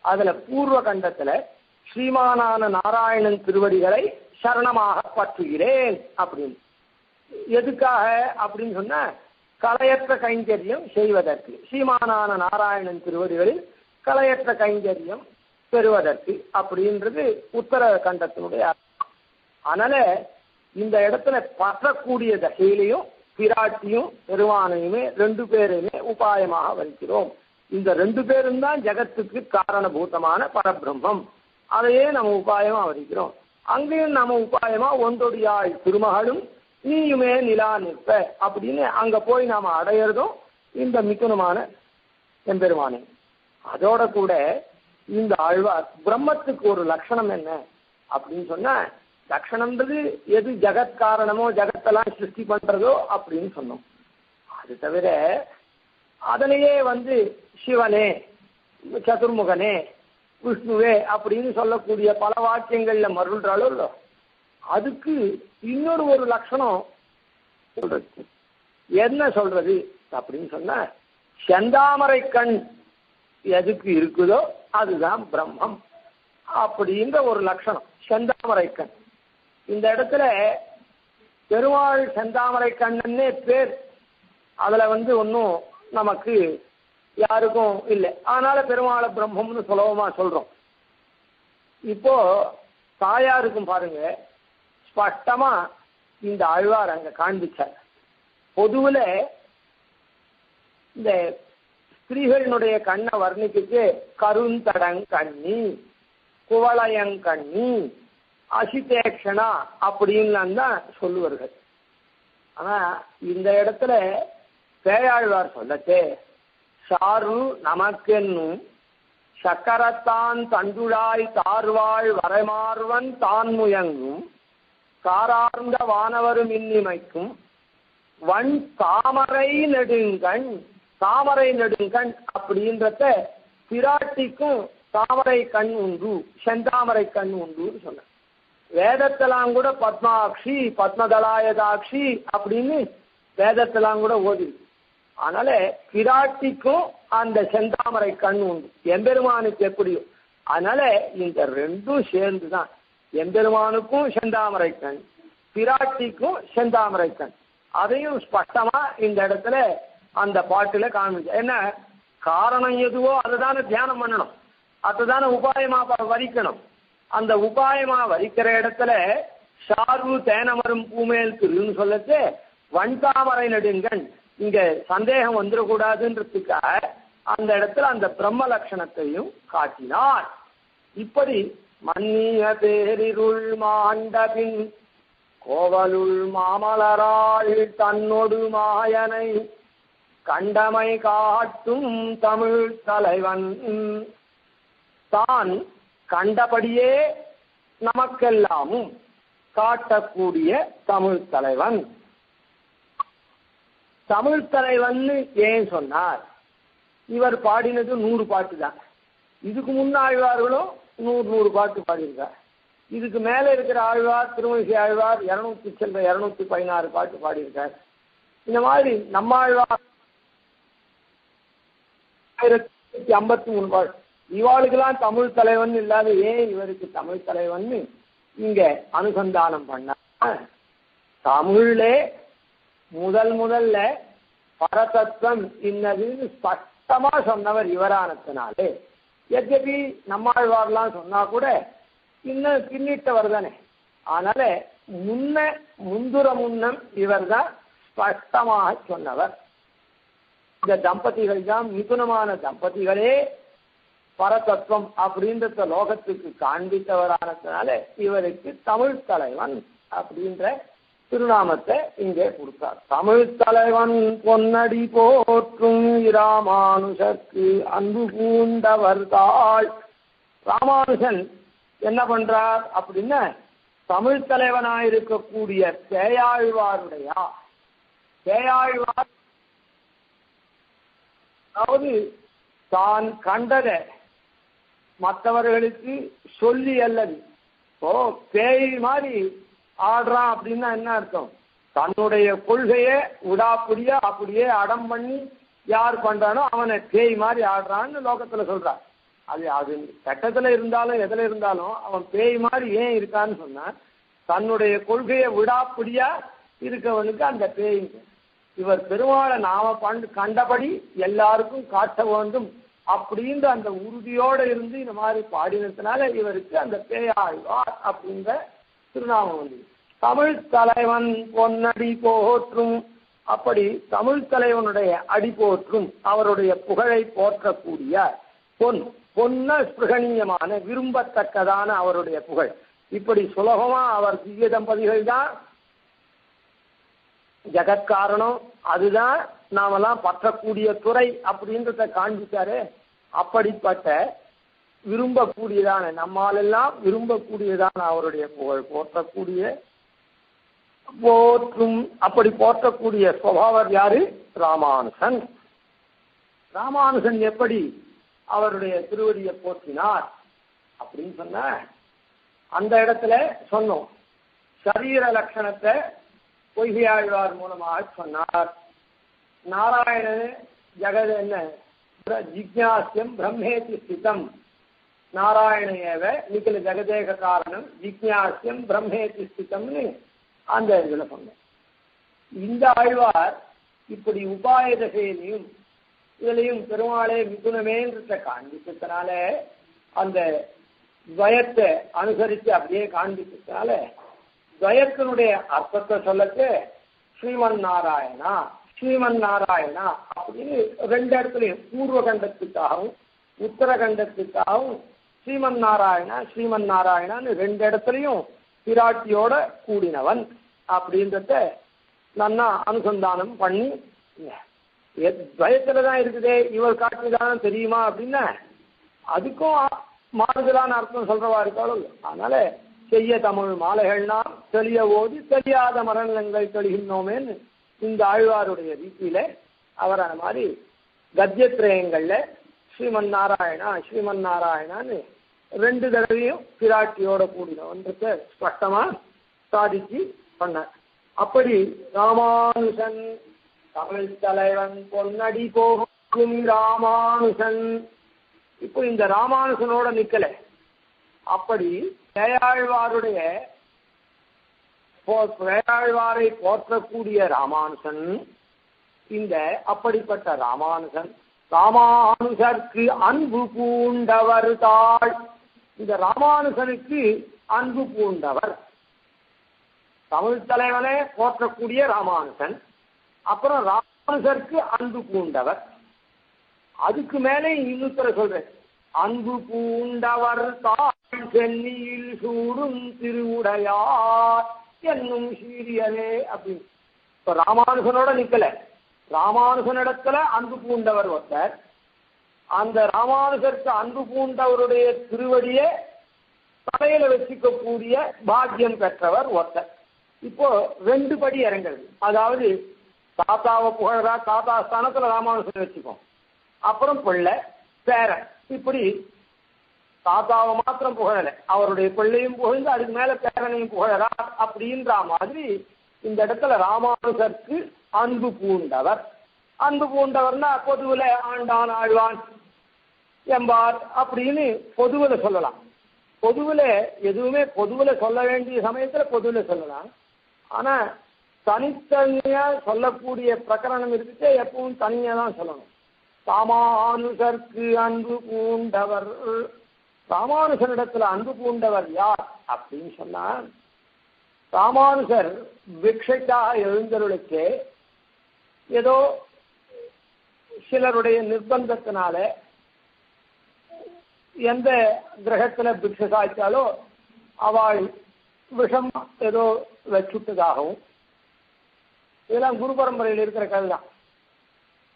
Speaker 1: அதுல பூர்வ கண்டத்துல ஸ்ரீமானான நாராயணன் திருவடிகளை சரணமாக பற்றுகிறேன் அப்படின்னு. எதுக்காக அப்படின்னு சொன்ன, கலையற்ற கைங்கரியம் செய்வதற்கு, ஸ்ரீமானான நாராயணன் திருவடிகளில் கலையற்ற கைங்கரியம் பெறுவதற்கு அப்படின்றது உத்தர கண்டத்தினுடைய. அதனால இந்த இடத்துல பற்றக்கூடிய தசையிலையும் பிராட்டியும் பெருமானையுமே 2 பேரையுமே உபாயமாக வைக்கிறோம். இந்த 2 பேரும் தான் ஜகத்துக்கு காரணபூதமான பரபிரம்மம். அதையே நம்ம உபாயமா வரிக்கிறோம். அங்கேயும் நம்ம உபாயமா ஒன்றொடியாய் திருமகளும் நீயுமே நிலா நிற்ப அப்படின்னு அங்க போய் நாம அடையிறதும் இந்த மிதுனமான எம்பெருமானே. அதோட கூட இந்த ஆழ்வார் பிரம்மத்துக்கு ஒரு லட்சணம் என்ன அப்படின்னு சொன்ன, லட்சணம்ன்றது எது ஜகத் காரணமோ, ஜகத்தெல்லாம் சிருஷ்டி பண்றதோ அப்படின்னு சொன்னோம். அது தவிர அதனையே சிவனே, சதுர்முகனே, விஷ்ணுவே அப்படின்னு சொல்லக்கூடிய பல வாக்கியங்கள்ல மருள்றாலோ இல்ல, அதுக்கு இன்னொரு ஒரு லட்சணம் சொல்றது. என்ன சொல்றது அப்படின்னு சொன்ன, செந்தாமரை கண் எதுக்கு இருக்குதோ அதுதான் பிரம்மம் அப்படின்ற ஒரு லட்சணம். செந்தாமரை கண், இந்த இடத்துல பெருமாள் செந்தாமரை கண்ணன்னே பேர், அதுல ஒன்றும் நமக்கு யாருக்கும் இல்லை. அதனால பெருமாளை பிரம்மம்னு சுலபமா சொல்றோம். இப்போ தாயாருக்கும் பாருங்க, ஸ்பஷ்டமா இந்த ஆழ்வார் அங்க காண்பிச்சார். பொதுவுல இந்த ஸ்திரீகளினுடைய கண்ணை வர்ணிக்கு கருந்தடங்கண்ணி, குவளையங்கண்ணி, அசிதேக்ஷனா அப்படின்னு தான் சொல்லுவார்கள். ஆனா இந்த இடத்துல பேயாழ்வார் சொல்லத்தே, சாரு நமக்கென்னும் சக்கரத்தான் தண்டுழாய் தார்வாள் வரைமார்வன் தான் முயங்கும் காரார்ந்த வானவரும் இன்னிமைக்கும் வன் தாமரை நெடுங்கண். தாமரை நெடுங்கண் அப்படின்றத பிராட்டிக்கும் தாமரை கண் உண்டு, செந்தாமரை கண் உண்டுன்னு சொன்ன. வேதத்தெல்லாம் கூட பத்மாட்சி பத்மதலாயதாட்சி அப்படின்னு வேதத்தெல்லாம் கூட ஓதி. அதனால பிராட்டிக்கும் அந்த செந்தாமரை கண் உண்டு, எம்பெருமானுக்கு எப்படியும். அதனால இந்த 2 சேர்ந்துதான், எம்பெருமானுக்கும் செந்தாமரை கண், பிராட்டிக்கும் செந்தாமரை கண். அதையும் ஸ்பஷ்டமா இந்த இடத்துல அந்த பாட்டுல காமிச்சு. என்ன காரணம் எதுவோ அதுதானே தியானம் பண்ணணும். அதுதானே உபாயமா வரிக்கணும். அந்த உபாயமா வரிக்கிற இடத்துல சார்பு தேனமரும் பூமேல் திருன்னு சொல்லச்சு வன்தாமரை நெடுங்கண் இங்க சந்தேகம் வந்துடக்கூடாதுன்றதுக்காக அந்த இடத்துல அந்த பிரம்ம லட்சணத்தையும் காட்டினார். இப்படி மன்னிய பேரிருள் மாண்டபின் கோவலுள் மாமலராள் தன்னொடு மாயனை கண்டமை காட்டும் தமிழ் தலைவன் தான் கண்டபடியே நமக்கெல்லாமும் காட்டக்கூடிய தமிழ் தலைவன். தமிழ் தலைவன் ஏன் சொன்னார்? இவர் பாடினது 100 பாட்டு தான். இதுக்கு முன்ன ஆழ்வார்களும் 100 பாட்டு பாடியிருக்கார். இதுக்கு மேல இருக்கிற ஆழ்வார் திருமணிசை ஆழ்வார் 216 பாட்டு பாடியிருக்கார். இந்த மாதிரி நம்மாழ்வார் 1053 பாட்டு. இவாளுக்கெல்லாம் தமிழ் தலைவன் இல்லாத ஏன் இவருக்கு தமிழ் தலைவன் இங்க அனுசந்தானம் பண்ண தமிழ்லே முதல்ல பரதத்துவம் இன்னதுன்னு ஸ்பஷ்டமா சொன்னவர் இவரானத்தினாலே எத்தபி நம்மாழ்வார்லாம் சொன்னா கூட இன்னும் பின்னிட்டவர் தானே. அதனால முன்னம் இவர் தான் ஸ்பஷ்டமாக சொன்னவர். இந்த தம்பதிகள் தான் மிதுனமான தம்பதிகளே பரதத்துவம் அப்படின்ற லோகத்துக்கு காண்பித்தவரானதுனால இவருக்கு தமிழ் தலைவன் அப்படின்ற திருநாமத்தை இங்கே கொடுத்தார். தமிழ் தலைவன் பொன்னடி போற்றும் ராமானுஷருக்கு அன்பு பூண்டவர் தாள். ராமானுஷன் என்ன பண்றார் அப்படின்னா தமிழ் தலைவனாயிருக்கக்கூடிய பேயாழ்வாருடைய பேயாழ்வார் அதாவது தான் கண்டதை மற்றவர்களுக்கு சொல்லி அல்லது பேய் மாதிரி ஆடுறான் அப்படின்னா என்ன அர்த்தம்? தன்னுடைய கொள்கையை விடாப்படியா அப்படியே அடம் பண்ணி யார் பண்றானோ அவனை பேய் மாதிரி ஆடுறான்னு லோகத்துல சொல்றான். அது சட்டத்துல இருந்தாலும் எதுல இருந்தாலும் அவன் பேய் மாதிரி ஏன் இருக்கான்னு சொன்னா தன்னுடைய கொள்கையை விடாப்படியா இருக்கவனுக்கு அந்த பேய். இவர் பெருமாளை நாம கண்டபடி எல்லாருக்கும் காட்ட வேண்டும் அப்படின்ற அந்த உறுதியோட இருந்து இந்த மாதிரி பாடினதுனால இவருக்கு அந்த பேயாழ்வார் அப்படின்ற திருநாமம் வந்து. தமிழ் தலைவன் பொன்னடி போற்றும். அப்படி தமிழ் தலைவனுடைய அடி போற்றும் அவருடைய புகழை போற்றக்கூடிய பொன்ன ஸ்பிருகணீயமான விரும்பத்தக்கதான அவருடைய புகழ். இப்படி சுலபமா அவர் திவ்ய தம்பதிகள் தான் ஜகத்காரணம், அதுதான் நாமெல்லாம் பற்றக்கூடிய துறை அப்படின்றத காண்பிச்சாரு. அப்படிப்பட்ட விரும்பக்கூடியதான நம்மாலெல்லாம் விரும்பக்கூடியதான அவருடைய புகழ் போற்றும். அப்படி போற்றக்கூடிய சுபாவர் யாரு? ராமானுசன். ராமானுசன் எப்படி அவருடைய திருவடியை போற்றினார் அப்படின்னு சொன்ன அந்த இடத்துல சொன்னோம். சரீர லட்சணத்தை பொய்கையாழ்வார் மூலமாக சொன்னார். நாராயணன் ஜெகத என்ன ஜிக்ஞாசியம் பிரம்மேதி ஸ்திதம் நாராயணேவ நிகில ஜெகதேக காரணம் ஜிக்ஞாசியம் பிரம்மேதி ஸ்திதம்னு அந்த இதுல சொன்னேன். இந்த ஆழ்வார் இப்படி உபாய தசையிலையும் இதுலையும் பெருமாளே மிதுனமேன்றத காண்பிச்சதுனால அந்த துவயத்தை அனுசரித்து அப்படியே காண்பிச்சதுனால துவயத்தினுடைய அர்த்தத்தை சொல்லட்டு ஸ்ரீமன் நாராயணா அப்படின்னு 2 இடத்துலையும் பூர்வ கண்டத்துக்காகவும் உத்தரகண்டத்துக்காகவும் ஸ்ரீமன் நாராயணான்னு 2 இடத்துலையும் பிராட்டியோட கூடினவன் அப்படின்றத நன்னா அனுசந்தானம் பண்ணி துவயத்துலதான் இருக்குதே இவர் காட்டுதான தெரியுமா அப்படின்னா அதுக்கும் மாறுதலான அர்த்தம் சொல்றவா இருக்காலும். அதனால செய்ய தமிழ் மாலைகள்னா தெளிய ஓதி தெரியாத மரணங்கள் தெளிகின்றோமேன்னு இந்த ஆழ்வாருடைய ரீதியில அவர் அந்த மாதிரி கத்தியத்திரயங்கள்ல ஸ்ரீமன் நாராயணான்னு 2 தடவையும் பிராட்டியோட கூடினவன்றத ஸ்பஷ்டமா சாதிச்சு பண்ணார். அப்படி ராமானுசன் தமிழ் தலைவன் பொன்னடி போகும் ராமானுசன். இப்போ இந்த ராமானுசனோட நிக்கல. அப்படி பேயாழ்வாரை போற்றக்கூடிய ராமானுசன் இந்த அப்படிப்பட்ட ராமானுசன் ராமானுசருக்கு அன்பு பூண்டவர் தாள். இந்த ராமானுசனுக்கு அன்பு பூண்டவர், தமிழ் தலைவனே போற்றக்கூடிய ராமானுசன், அப்புறம் ராமானுசருக்கு அன்பு பூண்டவர். அதுக்கு மேலே இன்னொருத்தர சொல்றேன், அன்பு பூண்டவர் தாழ் சென்னியில் சூடும் திருவுடையார் என்னும் சீரியலே அப்படின்னு. இப்ப ராமானுசனோட நிக்கல, ராமானுசனிடத்துல அன்பு பூண்டவர் ஒருத்தர், அந்த ராமானுசருக்கு அன்பு பூண்டவருடைய திருவடியை தலையில வச்சுக்கக்கூடிய பாக்கியம் பெற்றவர் ஒருத்தர். இப்போ 2 படி இறங்குறது. அதாவது தாத்தாவை புகழறா, தாத்தா ஸ்தானத்துல ராமானுசன் வச்சுக்கோம், அப்புறம் பிள்ளை பேரன், இப்படி தாத்தாவை மாத்திரம் புகழல, அவருடைய பிள்ளையும் புகழ்ந்து அதுக்கு மேல பேரனையும் புகழறா அப்படின்ற மாதிரி இந்த இடத்துல ராமானுசருக்கு அன்பு பூண்டவர். அன்பு பூண்டவர்னா பொதுவில் ஆண்டான் ஆழ்வான் எம்பார் அப்படின்னு பொதுவில் சொல்லலாம். பொதுவில் எதுவுமே பொதுவில் சொல்ல வேண்டிய சமயத்தில் பொதுவில் சொல்லலாம். ஆனா தனித்தனியா சொல்லக்கூடிய பிரகரணம் இருக்குச்சே எப்பவும் தனியா தான் சொல்லணும். ராமானுசருக்கு அன்பு பூண்டவர், ராமானுசனிடத்துல அன்பு பூண்டவர் யார் அப்படின்னு சொன்னா, ராமானுசர் பிக்ஷைக்காக எழுந்தருளுக்கு ஏதோ சிலருடைய நிர்பந்தத்தினால எந்த கிரகத்துல பிக்ஷை சாய்ச்சாலோ அவள் விஷம் ஏதோ வச்சுட்டதாகவும், இதெல்லாம் குரு பரம்பரையில் இருக்கிற கதை தான்.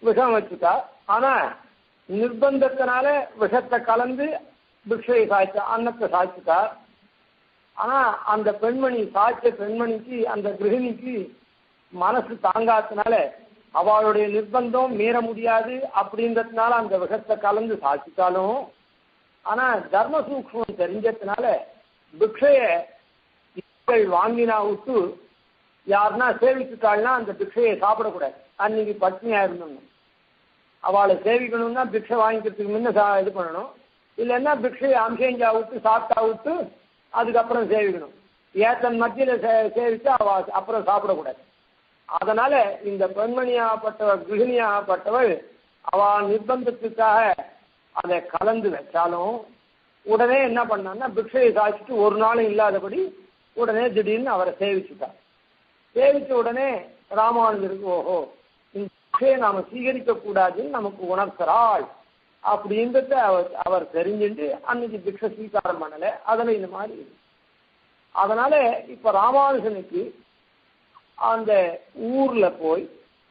Speaker 1: விஷம் வச்சுட்டா, ஆனா நிர்பந்தத்தினால விஷத்தை கலந்து பிக்ஷையை சாய்ச்சா, அன்னத்தை சாய்ச்சுட்டா. ஆனா அந்த பெண்மணி சாய்ச்ச பெண்மணிக்கு, அந்த கிரகிணிக்கு மனசு தாங்காதனால அவளுடைய நிர்பந்தம் மீற முடியாது அப்படின்றதுனால அந்த விஷத்தை கலந்து சாய்ச்சிட்டாலும், ஆனா தர்ம சூக்ஷ்மம் தெரிஞ்சதுனால பிக்ஷைய வாங்கினா விட்டு யாருன்னா சேவிச்சுட்டாள்னா அந்த பிக்ஷையை சாப்பிடக்கூடாது. அன்னைக்கு பட்னியா இருந்தோம். அவளை சேவிக்கணும்னா பிக்ஷை வாங்கிக்கிறதுக்கு முன்ன இது பண்ணணும், இல்லைன்னா பிக்ஷையை அம்சேஞ்சா விட்டு சாப்பிட்டா விட்டு அதுக்கப்புறம் சேவிக்கணும். ஏத்தன் மத்தியில சேவிச்சு அவ அப்புறம் சாப்பிடக்கூடாது. அதனால இந்த பெண்மணியாகப்பட்டவள், கிருகிணியாகப்பட்டவள் அவ நிர்பந்தத்துக்காக அதை கலந்து வச்சாலும் உடனே என்ன பண்ணான்னா பிக்ஷையை சாய்ச்சிட்டு ஒரு நாளும் இல்லாதபடி உடனே திடீர்னு அவரை சேவிச்சுட்டார். சேவிச்ச உடனே ராமானுஜருக்கு ஓஹோ இந்த பிக்ஷையை நாம சீகரிக்க கூடாதுன்னு நமக்கு உணர்த்துறாள் அப்படின்றத அவர் தெரிஞ்சுட்டு அன்னைக்கு பிக்ஷை ஸ்வீகாரம் பண்ணல. அதில் இந்த மாதிரி. அதனால இப்ப ராமானுஜனுக்கு அந்த ஊர்ல போய்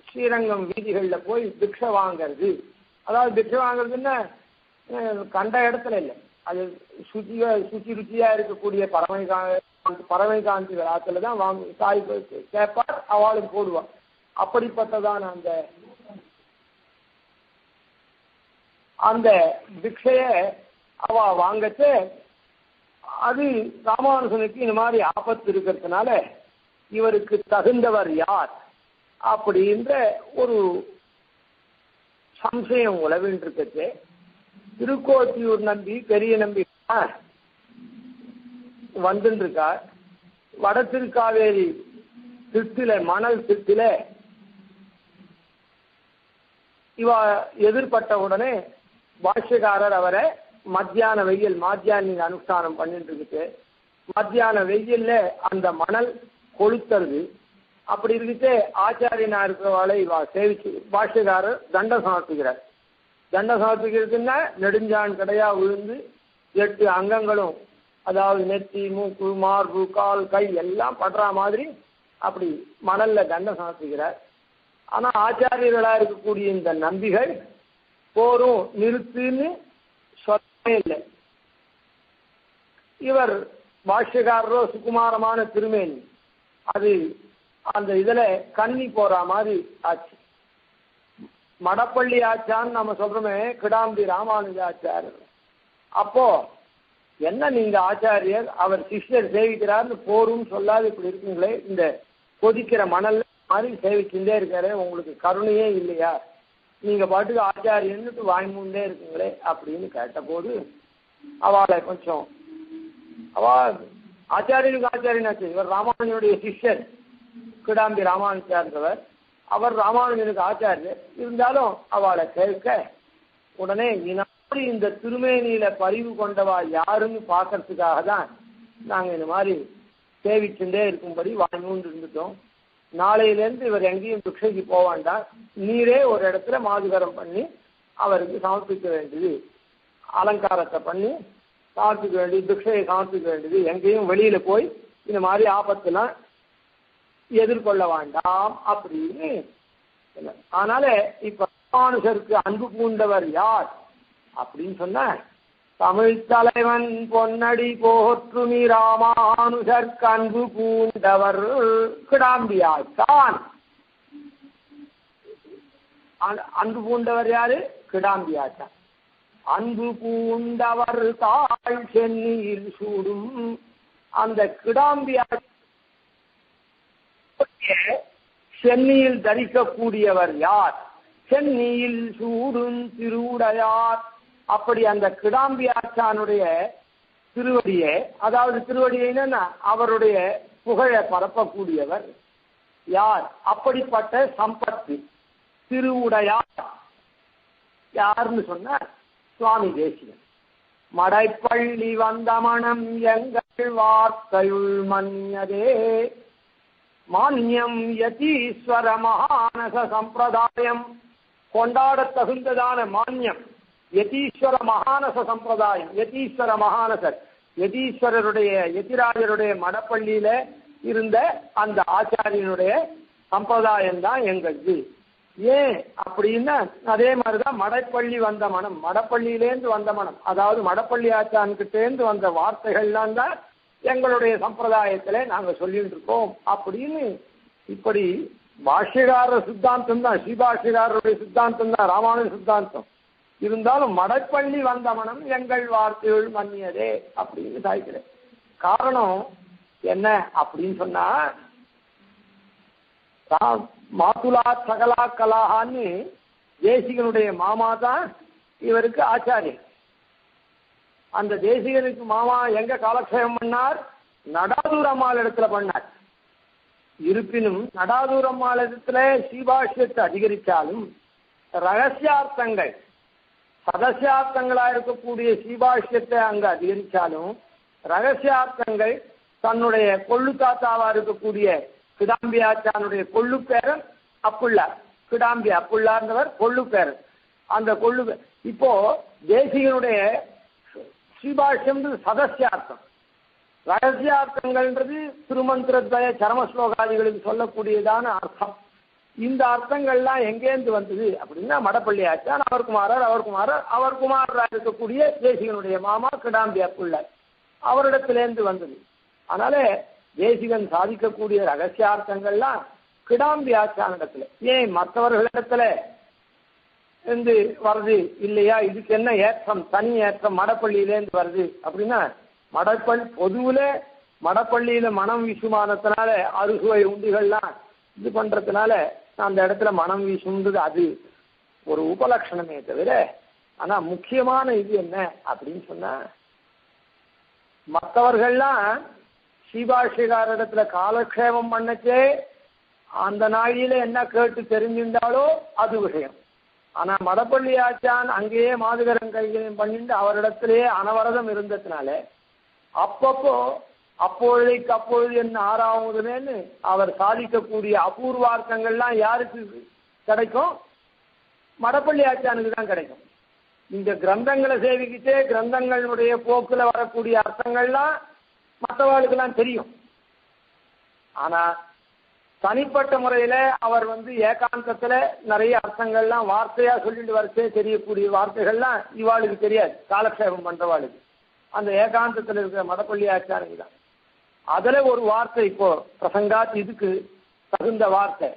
Speaker 1: ஸ்ரீரங்கம் வீதிகள்ல போய் பிக்ஷை வாங்கிறது, அதாவது பிக்ஷை வாங்குறதுன்னா கண்ட இடத்துல இல்லை, அது சுச்சி ருச்சியா இருக்கக்கூடிய பறவைகாந்தி விழாத்துல தான் வாங்க சாய் கேட்பார், அவளுக்கு போடுவாள். அப்படிப்பட்டதான அந்த பிக்ஷைய அவ வாங்கச்சு. அது ராமானுஜனுக்கு இந்த மாதிரி ஆபத்து இருக்கிறதுனால இவருக்கு தகுந்தவர் யார் அப்படின்ற ஒரு சம்சயம் உளவின்றிருக்கு. திருக்கோட்டியூர் நம்பி, பெரிய நம்பி வந்துருக்கார். வட திருக்காவேரி திட்டில, மணல் திட்டில இவ எதிர்பட்ட உடனே பாஷ்யக்காரர் அவரை மத்தியான வெயில், மாத்தியானின் அனுஷ்டானம் பண்ணிட்டு இருக்கு. மத்தியான வெயில்ல அந்த மணல் கொளுத்துறது. அப்படி இருக்கிட்டு ஆச்சாரியனா இருக்கிறவாளை சேவிச்சு பாஷ்யக்காரர் தண்டம் சமர்ப்பிக்கிறார். தண்டம் சமர்ப்பிக்கிறதுன்னா நெடுஞ்சான் கடையா விழுந்து 8 அங்கங்களும், அதாவது நெத்தி, மூக்கு, மார்பு, கால், கை எல்லாம் படுற மாதிரி அப்படி மணல்ல தண்டம் சமர்ப்பிக்கிறார். ஆனா ஆச்சாரியர்களா இருக்கக்கூடிய இந்த நம்பிகள் போரும் நிறுத்துன்னு சொல்லவே இல்லை. இவர் பாஷ்யக்காரரோ சுகுமாரமான திருமேனி, அது அந்த இதுல கன்னி போற மாதிரி ஆச்சு. மடப்பள்ளி ஆச்சான்னு நம்ம சொல்றோமே, கிடாம்பி ராமானுஜாச்சார். அப்போ என்ன நீங்க ஆச்சாரியர், அவர் சிஷ்யர் சேவிக்கிறார்னு போரும் சொல்லாது இப்படி இருக்குங்களே, இந்த கொதிக்கிற மணல் மாதிரி சேவிச்சுட்டே இருக்காரு, உங்களுக்கு கருணையே இல்லையா, நீங்க பாட்டுக்கு ஆச்சாரியன்னுட்டு வாய்மூண்டே இருக்குங்களே அப்படின்னு கேட்டபோது அவளை கொஞ்சம், அவ ஆச்சாரியனுக்கு ஆச்சாரியனாச்சு. இவர் ராமானுஜனுடைய சிஷ்யர் கிடாம்பி ராமானுஜான்றவர், அவர் ராமானுஜனுக்கு ஆச்சாரியர். இருந்தாலும் அவளை கேட்க உடனே இந்த திருமேனியில பரிவு கொண்டவா யாருன்னு பார்க்கறதுக்காக தான் நாங்க இந்த மாதிரி சேவிச்சுட்டே இருக்கும்படி வாங்கி இருந்துட்டோம். நாளையிலேருந்து இவர் எங்கேயும் பிக்ஷைக்கு போவாண்டாம், நீரே ஒரு இடத்துல மாதுகரம் பண்ணி அவருக்கு சமர்ப்பிக்க வேண்டியது, அலங்காரத்தை பண்ணி சமர்ப்பிக்க வேண்டியது, பிக்ஷையை சமர்ப்பிக்க வேண்டியது, எங்கேயும் வெளியில போய் இந்த மாதிரி ஆபத்துலாம் எதிர்கொள்ள வேண்டாம் அப்படின்னு. அதனால இப்ப ராமானுஜருக்கு அன்பு பூண்டவர் யார் அப்படின்னு சொன்ன, தமிழ் தலைவன் பொன்னடி போற்றுமி ராமானுஜருக்கு அன்பு பூண்டவர் கிடாம்பியாச்சான். அன்பு பூண்டவர் யாரு? கிடாம்பியாச்சான். அன்பு பூண்டவர் தாழ் சென்னியில் சூடும் அந்த கிடாம்பியாச்ச சென்னியில் தரிக்கக்கூடியவர் யார்? சென்னியில் சூடும் திருவுடையார். அப்படி அந்த கிடாம்பியாச்சானுடைய திருவடியை, அதாவது திருவடியினா அவருடைய புகழை பரப்பக்கூடியவர் யார்? அப்படிப்பட்ட சம்பத்து திருவுடையார் யாருன்னு சொன்ன சுவாமி தேசிகன். மடைப்பள்ளி வந்த மனம் எங்கள் வார்த்தையுள் மன்யதே மான்யம் யதீஸ்வர மகானச சம்பிரதாயம். கொண்டாட தகுந்ததான மான்யம் யதீஸ்வர மகானச சம்பிரதாயம். யதீஸ்வர மகானசர், யதீஸ்வரருடைய யதிராஜருடைய மடப்பள்ளியில இருந்த அந்த ஆச்சாரியனுடைய சம்பிரதாயம் தான் எங்களுக்கு. ஏன் அப்படின்னா அதே மாதிரிதான் மடைப்பள்ளி வந்த மனம், மடப்பள்ளியிலேருந்து வந்த மனம், அதாவது மடப்பள்ளி ஆச்சான்கிட்டேருந்து வந்த வார்த்தைகள்லாம் தான் எங்களுடைய சம்பிரதாயத்திலே நாங்க சொல்லிட்டு இருக்கோம் அப்படின்னு. இப்படி பாஷ்யகார சித்தாந்தம் தான், ஸ்ரீபாஷ்யகாரருடைய சித்தாந்தம் தான் ராமானுஜ சித்தாந்தம். இருந்தாலும் மடைப்பள்ளி வந்த மனம் எங்கள் வார்த்தையுள் மன்னியதே அப்படின்னு சாய்க்கிறேன். காரணம் என்ன அப்படின்னு சொன்னா, மாதுலா சகலா கலாஹான்னு தேசிகனுடைய மாமா தான் இவருக்கு ஆச்சாரியன். அந்த தேசிகனுக்கு மாமா எங்க காலக்ஷேபம் பண்ணார்? நடாதூர் அம்மாள் இடத்துல பண்ணார். இருப்பினும் நடாதூர் அம்மாள் இடத்துல ஸ்ரீபாஷ்யத்தை அதிகரித்தாலும் ரகசியார்த்தங்கள் சதசியார்த்தங்களா இருக்கக்கூடிய ஸ்ரீபாஷ்யத்தை அங்கு அதிகரித்தாலும் ரகசியார்த்தங்கள் தன்னுடைய கொள்ளு தாத்தாவா இருக்கக்கூடிய கிடாம்பியாச்சானுடைய கொள்ளு பேரன் அப்புள்ளார். கிடாம்பி அப்புள்ளார்ந்தவர் கொள்ளு பேரன். அந்த கொள்ளு இப்போ தேசிகனுடைய ஸ்ரீபாஷ்யம் சதசியார்த்தம், ரகசியார்த்தங்கள்ன்றது திருமந்திரத்வய சரமஸ்லோகாதிகளுக்கு சொல்லக்கூடியதான அர்த்தம். இந்த அர்த்தங்கள்லாம் எங்கேருந்து வந்தது அப்படின்னா மடப்பள்ளி ஆச்சான் அவர் குமாரராக இருக்கக்கூடிய தேசிகனுடைய மாமா கிடாம்பி அப்புள்ளார் அவரிடத்திலேருந்து வந்தது. அதனால தேசிகன் சாதிக்கக்கூடிய ரகசியார்த்தங்கள்லாம் கிடாம்பி ஆச்சானிடத்துல, ஏன் மற்றவர்களிடத்துல இருந்து வருது இல்லையா? இதுக்கு என்ன ஏற்றம், தனி ஏற்றம் மடப்பள்ளியிலேருந்து வருது அப்படின்னா, பொதுவுல மடப்பள்ளியில மனம் வீசுமானத்தினால அறுசுவை உண்டிகள்லாம் இது பண்றதுனால அந்த இடத்துல மனம் வீசுன்றது அது ஒரு உபலட்சணமே தவிர, ஆனா முக்கியமான இது என்ன அப்படின்னு சொன்னா, மற்றவர்கள்லாம் ஸ்ரீபாஷ்யகாரிடத்துல காலக்ஷேபம் பண்ணச்சே அந்த நாளில என்ன கேட்டு தெரிஞ்சிருந்தாலோ அது விஷயம். ஆனா மடப்பள்ளி ஆச்சான் அங்கேயே மாதுகரம் கைகளையும் பண்ணிட்டு அவரிடத்திலேயே அனவரதம் இருந்ததுனால அப்பொழுதைக்கு அப்பொழுது என்ன ஆறாவதுன்னு அவர் சாதிக்கக்கூடிய அபூர்வார்த்தங்கள்லாம் யாருக்கு கிடைக்கும்? மடப்பள்ளி ஆச்சானுக்கு தான் கிடைக்கும். இந்த கிரந்தங்களை சேவிக்கிட்டே கிரந்தங்களுடைய போக்குல வரக்கூடிய அர்த்தங்கள்லாம் மற்றவர்களுக்கெல்லாம் தெரியும். ஆனா தனிப்பட்ட முறையில அவர் ஏகாந்தத்துல நிறைய அர்த்தங்கள்லாம் வார்த்தையா சொல்லிட்டு வரச்சே தெரியக்கூடிய வார்த்தைகள்லாம் இவாளுக்கு தெரியாது, காலக்ஷேபம் பண்றவாளுக்கு. அந்த ஏகாந்தத்துல இருக்கிற மடப்பள்ளி ஆச்சாரங்க தான். அதுல ஒரு வார்த்தை இப்போ பிரசங்காத் இதுக்கு தகுந்த வார்த்தை,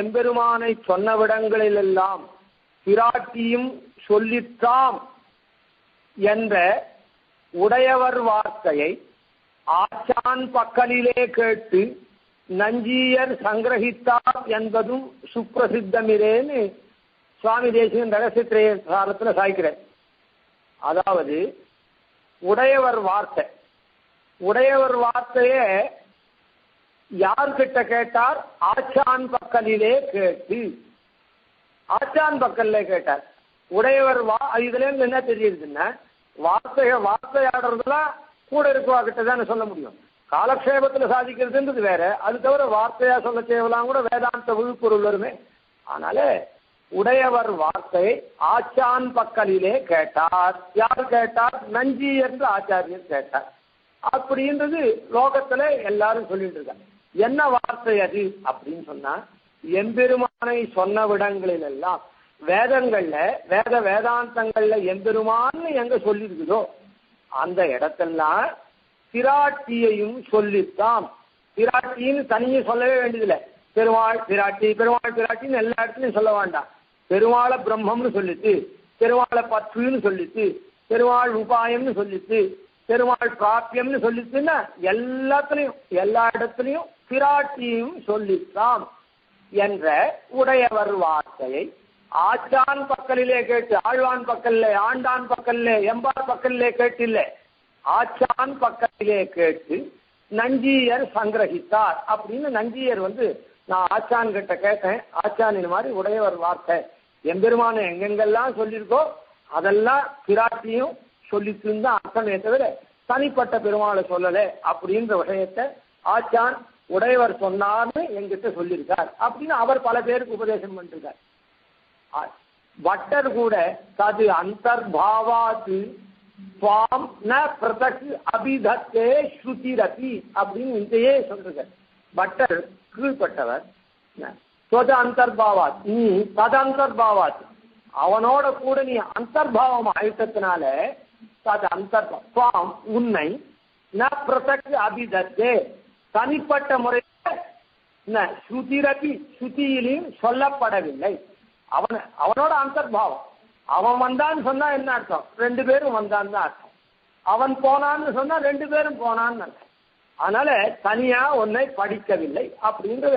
Speaker 1: எம்பெருமானை சொன்னவிடங்களிலெல்லாம் பிராட்டியும் சொல்லித்தாம் என்ற உடையவர் வார்த்தையை ஆச்சான் பக்கலிலே கேட்டு நஞ்சியர் சங்கிரகித்தார் என்பதும் சுப்பிரசித்தமிரேன்னு சுவாமி தேசிகன் ரகசியத்திரய சாரத்தில் சாய்க்கிறேன். அதாவது உடையவர் வார்த்தையே யார்கிட்ட கேட்டார்? ஆச்சான் பக்கலிலே கேட்டு. ஆச்சான் பக்கல்ல கேட்டார். உடையவர் இதுல இருந்து என்ன தெரியுதுன்னா வார்த்தையாடுறதுலாம் கூட இருக்குவா கிட்ட தானே சொல்ல முடியும். காலக்ஷேபத்துல சாதிக்கிறதுன்றது வேற, அது தவிர வார்த்தையா சொல்ல செய்யலாம் கூட வேதாந்த விழுப்பொருள் வருமே. அதனால உடையவர் வார்த்தை ஆச்சான் பக்கலிலே கேட்டார். யார் கேட்டார்? நஞ்சி என்று ஆச்சாரியர் கேட்டார். அப்படின்றது லோகத்துல எல்லாரும் சொல்லிட்டு இருக்காங்க. என்ன வார்த்தை அது அப்படின்னு சொன்னா, எம்பெருமானை சொன்ன விடங்களில் எல்லாம் வேதங்கள்ல வேதாந்தங்கள்ல எம்பெருமான்னு எங்க சொல்லியிருக்குதோ அந்த இடத்தெல்லாம் பிராட்டியையும் சொல்லித்தான். பிராட்டின்னு தனியே சொல்லவே வேண்டியதில்லை. பெருமாள் பிராட்டின்னு எல்லா இடத்துலையும் சொல்ல வேண்டாம். பெருமாளை பிரம்மம்னு சொல்லிட்டு, பெருமாளை பற்றுன்னு சொல்லிட்டு, பெருமாள் உபாயம்னு சொல்லிட்டு, பெருமாள் பிராபியம்னு சொல்லிட்டுன்னா எல்லா இடத்துலையும் பிராட்டியும் சொல்லித்தான் என்ற உடையவர் வார்த்தையை ஆச்சான் பக்கலிலே கேட்டு, ஆழ்வான் பக்கல்லே, ஆண்டான் பக்கல்லே, எம்பார் பக்கல்லே கேட்டு இல்லை, ஆச்சான் பக்கத்திலே கேட்டு நஞ்சியர் சங்கிரகித்தார். அப்படின்னு நஞ்சியர் நான் ஆச்சான் கிட்ட கேட்டேன், ஆச்சான் இந்த மாதிரி உடையவர் வார்த்தை எம்பெருமான எங்கெங்கெல்லாம் சொல்லியிருக்கோ அதெல்லாம் பிராட்டியும் சொல்லிட்டு தான் அர்த்தமே தவிர தனிப்பட்ட பெருமாளை சொல்லலை அப்படின்ற விஷயத்தை ஆச்சான் உடையவர் சொன்னார்னு என்கிட்ட சொல்லியிருக்கார் அப்படின்னு அவர் பல பேருக்கு உபதேசம் பண்ணிருக்கார். பட்டர் கூட தது அந்தர்பாவாத்து சுவாம் ந பிரதக் அபிதத்தே ஸ்ருதிரதி அப்படின்னு இதையே சொல்றார். பட்டர் கீழ்பட்டவர். தது அந்தர்பாவாத், நீ தது அந்தர்பாவாத் அவனோட கூட நீ அந்தர்பாவம் ஆயிட்டத்தினால தது அந்தர்பாவம் உன்னை ந பிரதக் அபிதத்தே தனிப்பட்ட முறையில் ஸ்ருதிரதி ஸ்ருதியிலையும் சொல்லப்படவில்லை. அவனோட அந்தர்பாவம். அவன் வந்தான்னு சொன்னா என்ன அர்த்தம்? ரெண்டு பேரும் வந்தான்னு தான் அர்த்தம். அவன் போனான்னு சொன்னா ரெண்டு பேரும் போனான்னு அர்த்தம். அதனால தனியா ஒன்னை படிக்கவில்லை அப்படின்றத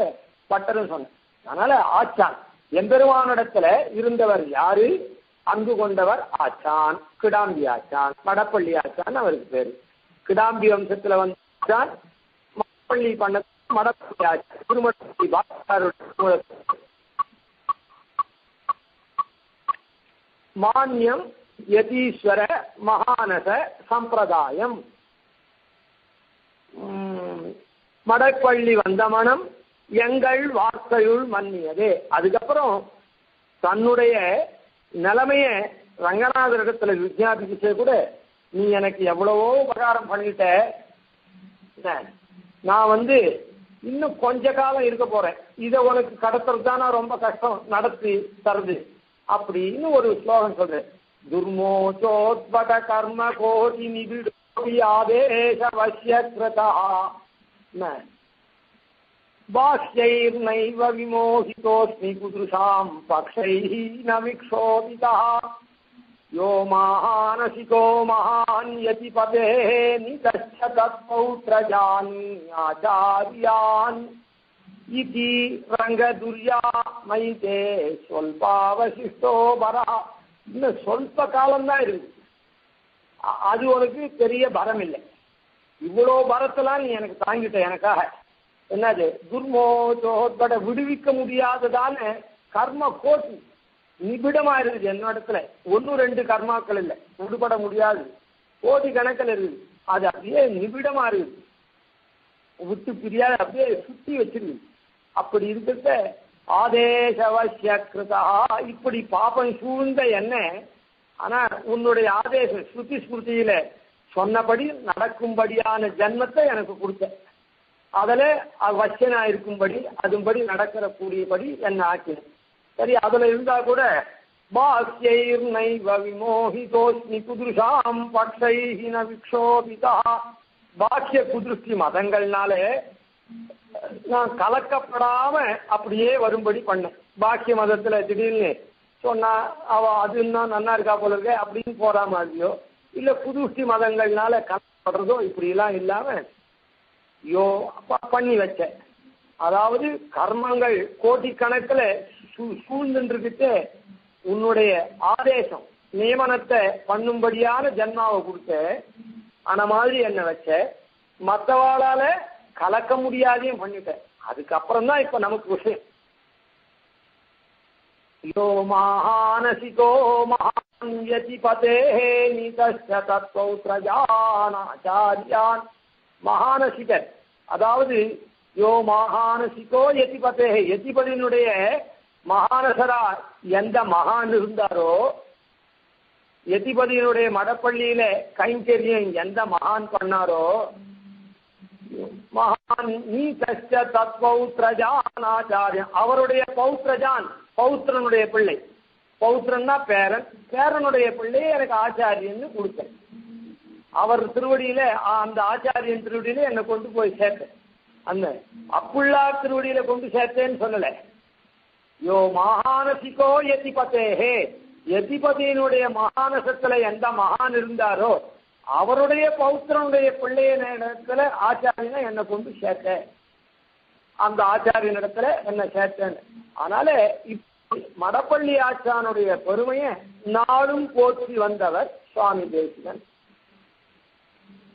Speaker 1: பட்டரும் சொன்ன. அதனால ஆச்சான் எம்பெருமானிடத்துல இருந்தவர் யாரு? அன்பு கொண்டவர் ஆச்சான், கிடாம்பி ஆச்சான், மடப்பள்ளி ஆச்சான் அவருக்கு பேரு. கிடாம்பி வம்சத்துல வந்து ஆச்சான், மடப்பள்ளி பண்ண மடப்பள்ளி ஆச்சான், திருமணி மான்யம் யதீஸ்வர மகானச சம்பிரதாயம். மடப்பள்ளி வந்த மனம் எங்கள் வார்த்தையுள் மன்னியதே. அதுக்கப்புறம் தன்னுடைய நிலைமைய ரங்கநாதரிடத்துல விஜாபிச்சே கூட, நீ எனக்கு எவ்வளவோ உபகாரம் பண்ணிட்ட, நான் இன்னும் கொஞ்ச காலம் இருக்க போறேன், இதை உனக்கு கடத்துறது தானா ரொம்ப கஷ்டம், நடத்தி தருது அப்படின்னு ஒரு ஸ்லோகம் சொல்றேன். துர்மோச்சோத்பட கர்ம கோடி நிபிடோபி ஆதேச வசியக்ரதா பாஷ்யைர்நைவ விமோஹிதோஸ்மி குதுஷாம் பக்ஷைஹ ந விக்ஷோபிதா யோ மானசிகோ மஹான்யதி பதே நிதஸ்ய தத்பௌத்ரஜானி ஆச்சார்யான் இதி ரங்கதுர்யா மைதே சொல்பாவசிஷ்டோ பரா. இன்னும் சொல்ப காலம்தான் இருக்கு, அது உனக்கு பெரிய பரம் இல்லை. இவ்வளோ பரத்தெல்லாம் நீ எனக்கு தாங்கிட்ட, எனக்காக என்னது துர்மோச்சோத்பட விடுவிக்க முடியாததான கர்ம கோட்டி நிபிடமா இருக்குது என்னிடத்துல. ஒன்னு ரெண்டு கர்மாக்கள் இல்லை, விடுபட முடியாது, கோடி கணக்கில் இருக்குது. அது அப்படியே நிபிடமா இருக்குது, விட்டு பிரியாத அப்படியே சுத்தி வச்சிருக்கு. அப்படி இருக்கிறத ஆதேசவசியகிருதா, இப்படி பாபம் சூழ்ந்த என்ன, ஆனா உன்னுடைய ஆதேசம் ஸ்ருதி ஸ்மிருதியில சொன்னபடி நடக்கும்படியான ஜன்மத்தை எனக்கு கொடுத்த, அதில் வச்சனா இருக்கும்படி அதுபடி நடக்கிற கூடியபடி என்ன ஆக்கின. சரி, அதுல இருந்தா கூட பாஷ்யைர் நைவ விமோஹிதோஸ்மி குதுஷாம் பக்ஷைஹ ந விக்ஷோபிதா, பாஷ்ய குதிருஷ்டி மதங்கள்னாலே நான் கலக்கப்படாம அப்படியே வரும்படி பண்ணேன். பாக்கிய மதத்துல திடீர்னு சொன்னா அவ அது இன்னும் நன்னா இருக்கா போல இருக்க அப்படின்னு போற மாதிரியோ, இல்ல குதிருஷ்டி மதங்கள்னால கலக்கப்படுறதோ இப்படி எல்லாம் இல்லாம பண்ணி வச்சேன். அதாவது கர்மங்கள் கோடிக்கணக்கில் சூழ்ந்துட்டு உன்னுடைய ஆதேசம் நியமனத்தை பண்ணும்படியான ஜன்மாவை கொடுத்த, ஆன மாதிரி என்ன வச்ச, மற்றவாளால கலக்க முடியாதையும் பண்ணிட்டேன். அதுக்கப்புறம் தான் இப்ப நமக்கு விஷயம். யோ மகானசிகோ மகான் யதிபதே நிதஸ்ய தத்பௌத்ரஜானாச்சாரியான். மகானசிகர், அதாவது யோ மகானசிகோ யதிபதே, யதிபதியினுடைய மகானசரா எந்த மகான் இருந்தாரோ, யதிபதியினுடைய மடப்பள்ளியில கைங்கரியம் எந்த மகான் பண்ணாரோ, மகான் நீ கஷ்ட தத்பௌத்ரஜானாச்சாரியன், அவருடைய பௌத்ரஜான், பௌத்திரனுடைய பிள்ளை, பௌத்திரன்னா பேரன், பேரனுடைய பிள்ளையை எனக்கு ஆச்சாரியன்னு கொடுத்தேன். அவர் திருவடியில, அந்த ஆச்சாரியன் திருவடியில என்னை கொண்டு போய் சேர்த்தேன். அந்த அப்புள்ளா திருவடியில கொண்டு சேர்த்தேன்னு சொல்லல. யோ மகானசிகோ யதிபதேஹே, யதிபதியினுடைய மகானசத்துல எந்த மகான் இருந்தாரோ அவருடைய பௌத்திரனுடைய பிள்ளையினிடத்துல ஆச்சாரியனை என்னை கொண்டு சேர்த்தேன், அந்த ஆச்சாரியனிடத்துல என்னை சேர்த்தேன். அதனால மடப்பள்ளி ஆச்சானுடைய பெருமையை நாளும் போற்றி வந்தவர் சுவாமி தேசிகன்.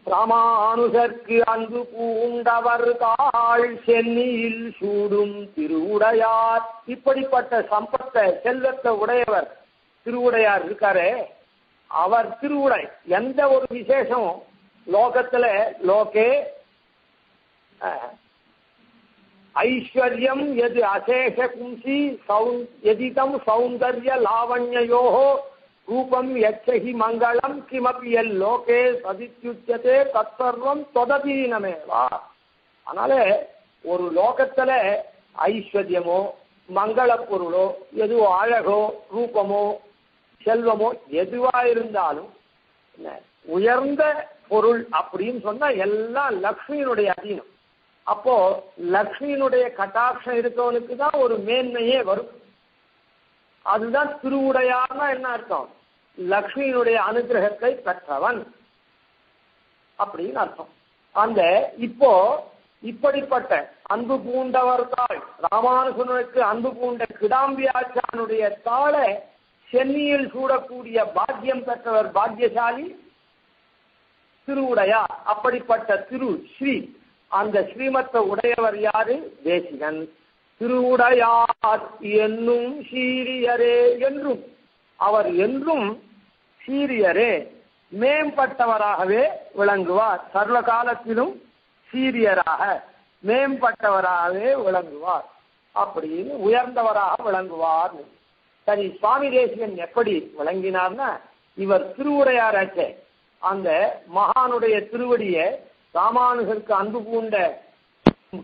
Speaker 1: ராமானுசர்க்கு அன்பு பூண்டவர் தாழ் சென்னியில் சூடும் திருவுடையார். இப்படிப்பட்ட சம்பத்தை, செல்வத்தை உடையவர் திருவுடையார் இருக்காரே, அவர் திருவுடை எந்த ஒரு விசேஷம் லோகத்துல, லோகே ஐஸ்வர்யம் எது அசேஷ கும்சி எதிதம் சௌந்தர்ய லாவண்யோ ரூபம் யச்சஹி மங்களம் கிமபி எல் லோகே சதித்யுச்சதே தத்சர்வம் தொததீனமேவா. அதனால ஒரு லோகத்துல ஐஸ்வர்யமோ மங்கள பொருளோ எதுவோ அழகோ ரூபமோ செல்வமோ எதுவா இருந்தாலும் உயர்ந்த பொருள் அப்படின்னு சொன்னா எல்லாம் லக்ஷ்மியினுடைய அதீனம். அப்போ லக்ஷ்மியினுடைய கட்டாட்சம் இருக்கவனுக்கு தான் ஒரு மேன்மையே வரும். அதுதான் திருவுடையார்னா என்ன அர்த்தம்? லக்ஷ்மியினுடைய அனுகிரகத்தை பெற்றவன் அப்படின்னு அர்த்தம். அந்த இப்போ இப்படிப்பட்ட அன்பு பூண்டவர் தாள், ராமானுஜனுக்கு அன்பு பூண்ட கிடாம்பியாச்சானுடைய தாளை சென்னியில் சூடக்கூடிய பாக்கியம் பெற்றவர் பாக்கியசாலி திருவுடையார். அப்படிப்பட்ட திரு ஸ்ரீ, அந்த ஸ்ரீமத்தை உடையவர் யாரு? தேசிகன். திருவுடையார் என்னும் சீரியரே, என்றும் அவர் என்றும் சீரியரே, மேம்பட்டவராகவே விளங்குவார். சர்வ காலத்திலும் சீரியராக மேம்பட்டவராகவே விளங்குவார், அப்படின்னு உயர்ந்தவராக விளங்குவார். சரி, சுவாமி தேசிகன் எப்படி விளங்கினார்னா, இவர் திருவுடையாராச்சே, அந்த மகானுடைய திருவடியை, ராமானுஜருக்கு அன்பு பூண்ட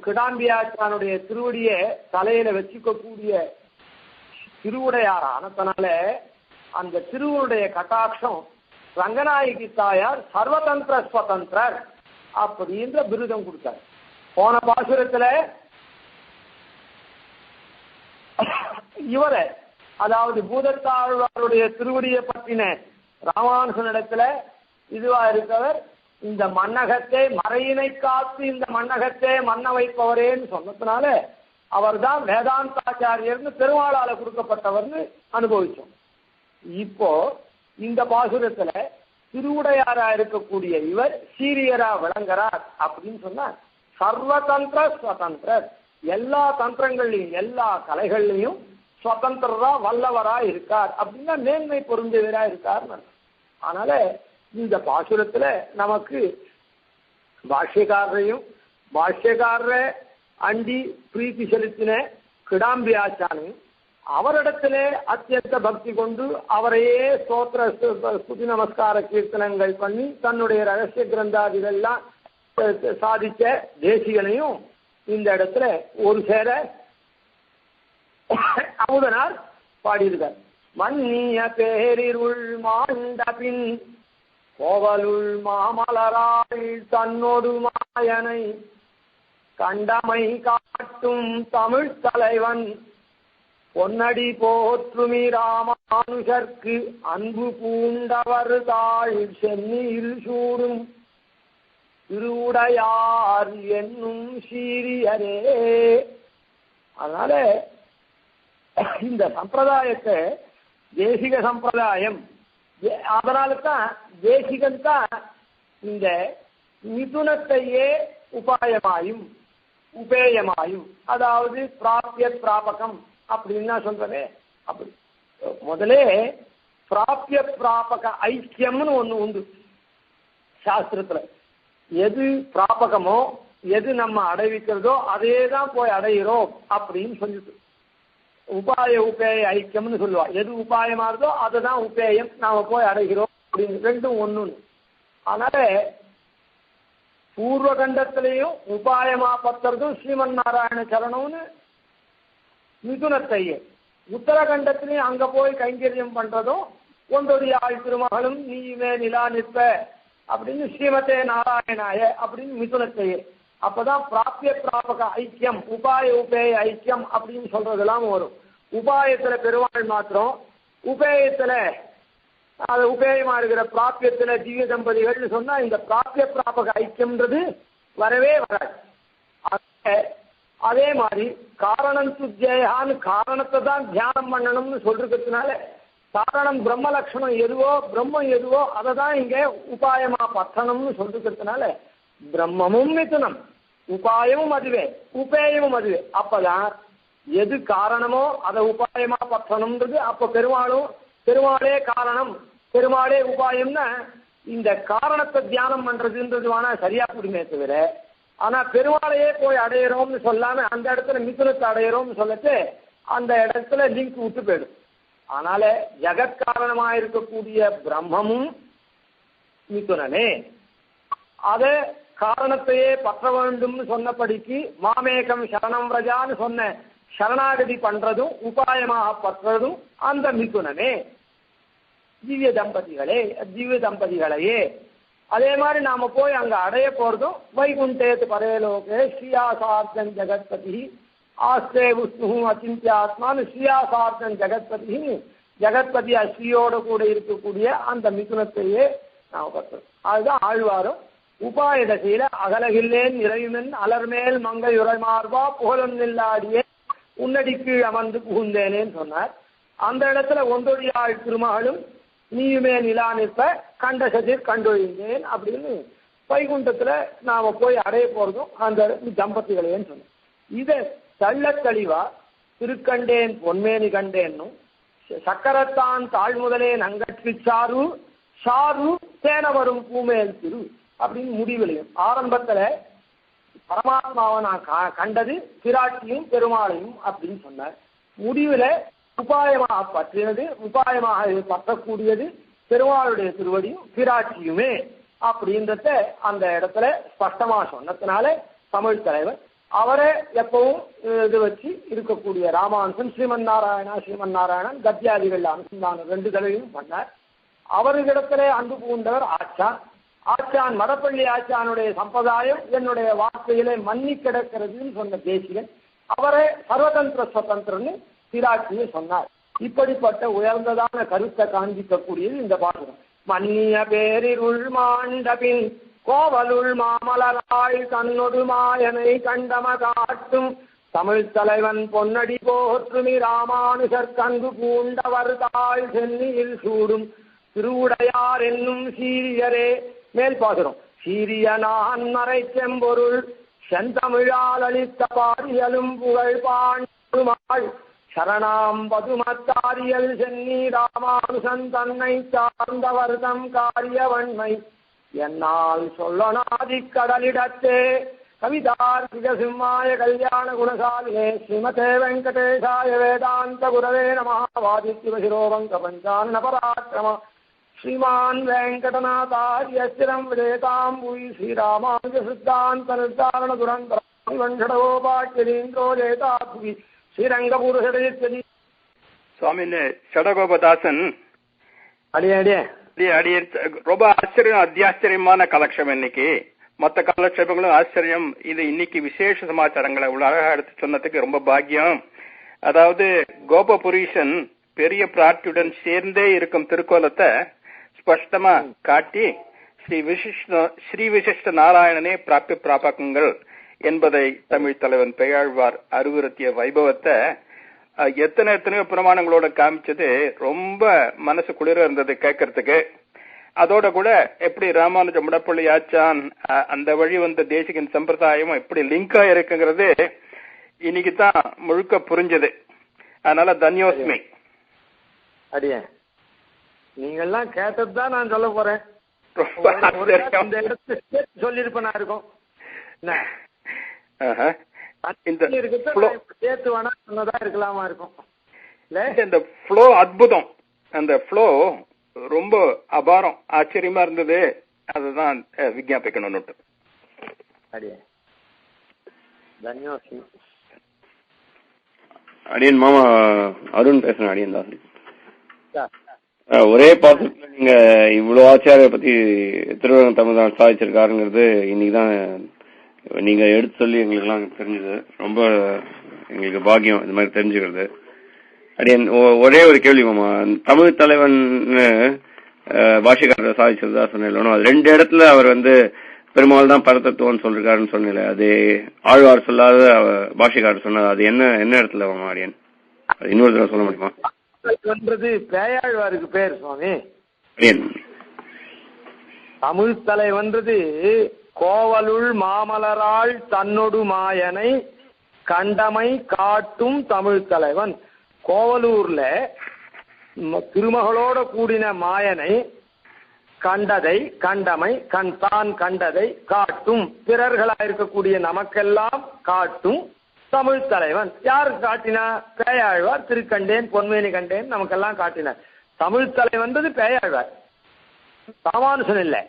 Speaker 1: கிடாம்பியாச்சானுடைய திருவடியை தலையில வச்சுக்கக்கூடிய திருவுடையார் ஆனதுனால அந்த திருவுடைய கட்டாட்சம் ரங்கநாயகி தாயார் சர்வதந்திர ஸ்வதந்திரர் அப்படின்ற விருதம் கொடுத்தார். போன பாசுரத்துல இவரை, அதாவது பூதத்தாழ்வாருடைய திருவடியை பற்றின ராமானுஜனிடத்துல இதுவா இருக்கவர், இந்த மன்னகத்தை மறையினை காத்து இந்த மன்னகத்தை மன்ன வைப்பவரேன்னு சொன்னதுனால அவர் தான் வேதாந்தாச்சாரியர்னு பெருமாளால கொடுக்கப்பட்டவர்னு அனுபவிச்சோம். இப்போ இந்த பாசுரத்துல திருவுடையாரா இருக்கக்கூடிய இவர் சீரியரா விளங்குறார் அப்படின்னு சொன்னா, சர்வதந்திர ஸ்வதந்திரர், எல்லா தந்திரங்கள்லையும் எல்லா கலைகள்லையும் ஸ்வதந்திரரா வல்லவரா இருக்கார் அப்படின்னா மேன்மை பொருந்தவரா இருக்கார். அதனால இந்த பாசுரத்துல நமக்கு பாஷ்யக்காரரையும் பாஷ்யக்காரரை அண்டி பிரீத்தி செலுத்தின கிடாம்பியாச்சானையும் அவரிடத்திலே அத்தியந்த பக்தி கொண்டு அவரையே ஸ்தோத்திர ஸ்துதி நமஸ்கார கீர்த்தனங்கள் பண்ணி தன்னுடைய ரகசிய கிரந்தாதிகள்லாம் சாதிச்ச தேசிகனையும் இந்த இடத்துல ஒரு சேர அமுதனார் பாடியிருக்கார். மன்னிய பேரிருள் மாண்டபின் கோவலுள் மாமலராள் தன்னோடு மாயனை கண்டமை காட்டும் தமிழ் தலைவன் பொன்னடி போற்றுமி ராமானுஜர்க்கு அன்பு பூண்டவர் தாழ் சென்னியில் சூடும் திருவுடையார் என்னும் சீரியரே. அதனால இந்த சம்பிரதாயத்தை தேசிக சம்பிரதாயம், அதனால தான் தேசிகன் தான் இந்த மிதுனத்தையே உபாயமாயும் உபேயமாயும், அதாவது பிராபிய பிராபகம் அப்படின்னா சொல்றேன், அப்படி முதலே பிராபிய பிராபக ஐக்கியம்னு ஒண்ணு உண்டு சாஸ்திரத்துல. எது பிராபகமோ எது நம்ம அடைவிக்கிறதோ அதே தான் போய் அடைகிறோம் அப்படின்னு சொல்லிட்டு உபாய உபேய ஐக்கியம்னு சொல்லுவா. எது உபாயமா இருந்தோ அதுதான் உபேயம், நாம போய் அடைகிறோம் அப்படின்னு. ரெண்டும் ஒண்ணுன்னு. அதனால பூர்வ கண்டத்திலையும் உபாயமா பத்துறதும் ஸ்ரீமன் நாராயண சரணம்னு மிதுனத்தையே, உத்தரகண்டத்திலையும் அங்க போய் கைங்கரியம் பண்றதும் ஒன்றொரு ஆள் திருமகளும் நீயுமே நிலா நிற்ப அப்படின்னு ஸ்ரீமதே நாராயணாய அப்படின்னு மிதுனத்தையே. அப்பதான் பிராபிய பிராபக ஐக்கியம், உபாய உபேய ஐக்கியம் அப்படின்னு சொல்றதெல்லாம் வரும். உபாயத்துல பெருமாள் மாத்திரம், உபேயத்துல அது உபேயமா இருக்கிற பிராபியத்துல திவ்ய தம்பதிகள்னு சொன்னா இந்த பிராபிய பிராபக ஐக்கியம்ன்றது வரவே வராது. அதே மாதிரி காரணம் சுஜேயான்னு காரணத்தை தான் தியானம் பண்ணணும்னு சொல்றதுனால காரணம் பிரம்ம லட்சணம் எதுவோ பிரம்மம் எதுவோ அதை தான் இங்க உபாயமா பற்றணும்னு சொல்றதுனால பிரம்மமும் மிதுனம், உபாயமும் அதுவே, உபேயமும் அதுவே. அப்பதான் எது காரணமோ அதை உபாயமா பற்றணும்ன்றது. அப்ப பெருமாளே காரணம், பெருமாளே உபாயம்னா இந்த காரணத்தை தியானம் பண்றதுன்றது வேணா சரியா புரியுமே தவிர, ஆனா பெருமாளையே போய் அடையிறோம்னு சொல்லாம அந்த இடத்துல மிதுனத்தை அடையிறோம்னு சொல்லட்டு அந்த இடத்துல லிங்க் விட்டு போயிடும். அதனால ஜகத்காரணமா இருக்கக்கூடிய பிரம்மமும் மிதுனனே. அதை காரணத்தையே பற்ற வேண்டும்னு சொன்னபடிக்கு மாமேகம் சரணம் ரஜான்னு சொன்ன சரணாகதி பண்றதும் உபாயமாக பற்றதும் அந்த மிதுனனே, திவ்ய தம்பதிகளையே. அதே மாதிரி நாம போய் அங்க அடைய போறதும் வைகுண்டேத்து பரேலோகே ஸ்ரீயாசார்த்தன் ஜெகத்பதி ஆஸ்தே விஷ்ணு அச்சிந்தியாத்மான்னு ஸ்ரீயாசார்த்தன் ஜெகத்பதி ஸ்ரீயோட கூட இருக்கக்கூடிய அந்த மிதுனத்தையே நாம பற்றோம். அதுதான் ஆழ்வாரும் உபாய தசையில அகலகில்லேன் இறைவன் அலர்மேல் மங்கை உரைமார்பா புகழும் நில்லாடியே உன்னடிக்கு அமர்ந்து புகுந்தேனேன்னு சொன்னார். அந்த இடத்துல ஒன்றொரு ஆள் திருமகளும் நீயுமே நிலா நிற்ப கண்ட சதிர் கண்டொழிந்தேன் அப்படின்னு வைகுண்டத்துல நாம போய் அடைய போறதும் அந்த தம்பதிகளையேன்னு சொன்னோம். இதை தள்ள தெளிவா திருக்கண்டேன் பொன்மேனி கண்டேன்னும் சக்கரத்தான் தாழ்முதலே நங்கட்சி சாரு தேன வரும் பூமேல் திரு அப்படின்னு முடிவிலையும் ஆரம்பத்துல பரமாத்மாவை நான் கண்டது பிராட்டியும் பெருமாளையும் அப்படின்னு சொன்னார். முடிவுல உபாயமாக பற்றினது, உபாயமாக பற்றக்கூடியது பெருமாளுடைய திருவடியும் பிராட்டியுமே அப்படின்றத அந்த இடத்துல ஸ்பஷ்டமா சொன்னதுனால தமிழ் தலைவர் அவரை எப்பவும் இது வச்சு இருக்கக்கூடிய ராமானுசன் ஸ்ரீமன் நாராயணன் கத்தியாதிகள் அனுசந்தான 2 தடவையும் பண்ணார். அவர்களிடத்திலே அன்பு பூண்டவர் ஆச்சான் மடப்பள்ளி ஆச்சானுடைய சம்பிரதாயம் என்னுடைய வார்த்தையிலே மன்னி கிடக்கிறதுன்னு சொன்ன தேசிகன் அவரை சர்வதந்திர சுதந்திரன்னு பிராட்டியை சொன்னார். இப்படிப்பட்ட உயர்ந்ததான கருத்தை காண்பிக்கக்கூடியது இந்த பாசுரம். மன்னிய பேரிருள் மாண்டபின் கோவலுள் மாமலராய் தன்னொடு மாயனை கண்டம காட்டும் தமிழ் தலைவன் பொன்னடி போற்றுமி ராமானுஷர் கங்கு பூண்டவர் தாழ் சென்னியில் சூடும் திருவுடையார் என்னும் சீரியரே. மேல் பாசுரம். சீரிய நான் மறை செம்பொருள் செந்தமிழால் அளித்த பாரியலும் புகழ் பாண்டுமாள் சரணாம் பதுமத்தாரியல் சென்னி ராமானுசன் தன்னை சார்ந்தவர் தம் காரியவன்மை என்னால் சொல்லனாதி கடலிடத்தே. கவிதார்த்திக சிம்மாய கல்யாண குணசாலினே ஸ்ரீமதே வெங்கடேசாய வேதாந்த குரவே நமः. வாதித்யவசிரோபங்க பஞ்சானன பராக்கிரம ஸ்ரீமான் வெங்கடநாதாரிய ஸ்திரம் விதேதாம் பூயி ஸ்ரீராமானுஜ சித்தாந்த நிர்தாரண துரந்தரம் வண்டகோபாக்கியதீந்திரோ ஜேதாபுவி ஸ்ரீரங்கபுருஷடி.
Speaker 2: சுவாமி ஷடகோபதாசன் ரொம்ப அத்தியாச்சரியமான கலெக்ஷன். இன்னைக்கு மற்ற காலட்சேபங்களும் ஆச்சரியம். இது இன்னைக்கு விசேஷ சமாச்சாரங்களை அழகா எடுத்து சொன்னதுக்கு ரொம்ப பாக்கியம். அதாவது கோபபுரீஷன் பெரிய பிராட்டியுடன் சேர்ந்தே இருக்கும் திருக்கோலத்தை ஸ்பஷ்டமா காட்டி ஸ்ரீ விசிஷ்ட நாராயணனே பிராபிய பிராபகங்கள் என்பதை தமிழ் தலைவன் பெயாழ்வார் அறிவுறுத்திய வைபவத்தை எத்தனையோ பிரமாணங்களோட காமிச்சது ரொம்ப மனசு குளிர இருந்தது கேட்கறதுக்கு. அதோட கூட எப்படி ராமானுஜ முடப்பள்ளி ஆச்சான் அந்த வழி வந்த தேசிகன் சம்பிரதாயம் எப்படி லிங்கா இருக்குங்கிறது இன்னைக்கு தான் முழுக்க புரிஞ்சது. அதனால தன்யோஸ்மி.
Speaker 1: அடியே நீங்கெல்லாம் கேட்டதுதான் நான் சொல்ல போறேன். இந்த இடத்துல சொல்லிருப்பேனா இருக்கும் சேர்த்து வேணா சொன்னதா இருக்கலாமா இருக்கும்.
Speaker 2: இந்த ஃப்ளோ அற்புதம், அந்த ஃப்ளோ ரொம்ப அபாரம், ஆச்சரியமா இருந்தது. அதுதான் விஞ்ஞாபிக்கணும்.
Speaker 1: அடியே தன்யவாசி.
Speaker 3: அடியன் மாமா அருண் பேசுறேன். அடியன் தாசி. ஒரே பாசத்துல நீங்க இவ்வளவு ஆச்சாரிய பத்தி திருவரங்க தமிழ்நாடு சாதிச்சிருக்காருங்கிறது இன்னைக்குதான் நீங்க எடுத்து சொல்லி எங்களுக்கு எல்லாம் தெரிஞ்சது. ரொம்ப எங்களுக்கு பாக்கியம் இந்த மாதிரி தெரிஞ்சுக்கிறது. அடியன் ஒரே ஒரு கேள்வி மாமா, தமிழ் தலைவன் பாஷைக்காரர் சாதிச்சதா சொன்னேன். அது 2 இடத்துல அவர் பெருமாள் தான் பரதத்துவம்னு சொல்லிருக்காருன்னு சொன்னல, அது ஆழ்வார் சொல்லாத பாஷைக்காரர் சொன்னது அது என்ன இடத்துல மாமா அடியன்? அது இன்னொரு தடவை சொல்ல முடியுமா?
Speaker 1: பேயாழ்வாருக்கு பேர் சுவாமி.
Speaker 3: அடியன்
Speaker 1: தமிழ் தலைவன்றது கோவலுள் மாமலரால் தன்னொடு மாயனை கண்டமை காட்டும் தமிழ் தலைவன். கோவலூர்ல திருமகளோட கூடின மாயனை கண்டதை கண்டமை தான் கண்டதை காட்டும், பிறர்களா இருக்கக்கூடிய நமக்கெல்லாம் காட்டும் தமிழ் தலைவன். யாருக்கு காட்டினா? பேயாழ்வார். திருக்கண்டேன் பொன்மேனி கண்டேன் நமக்கெல்லாம் காட்டினார். தமிழ் தலைவன்றது பேயாழ்வார், ராமானுசன் இல்லை.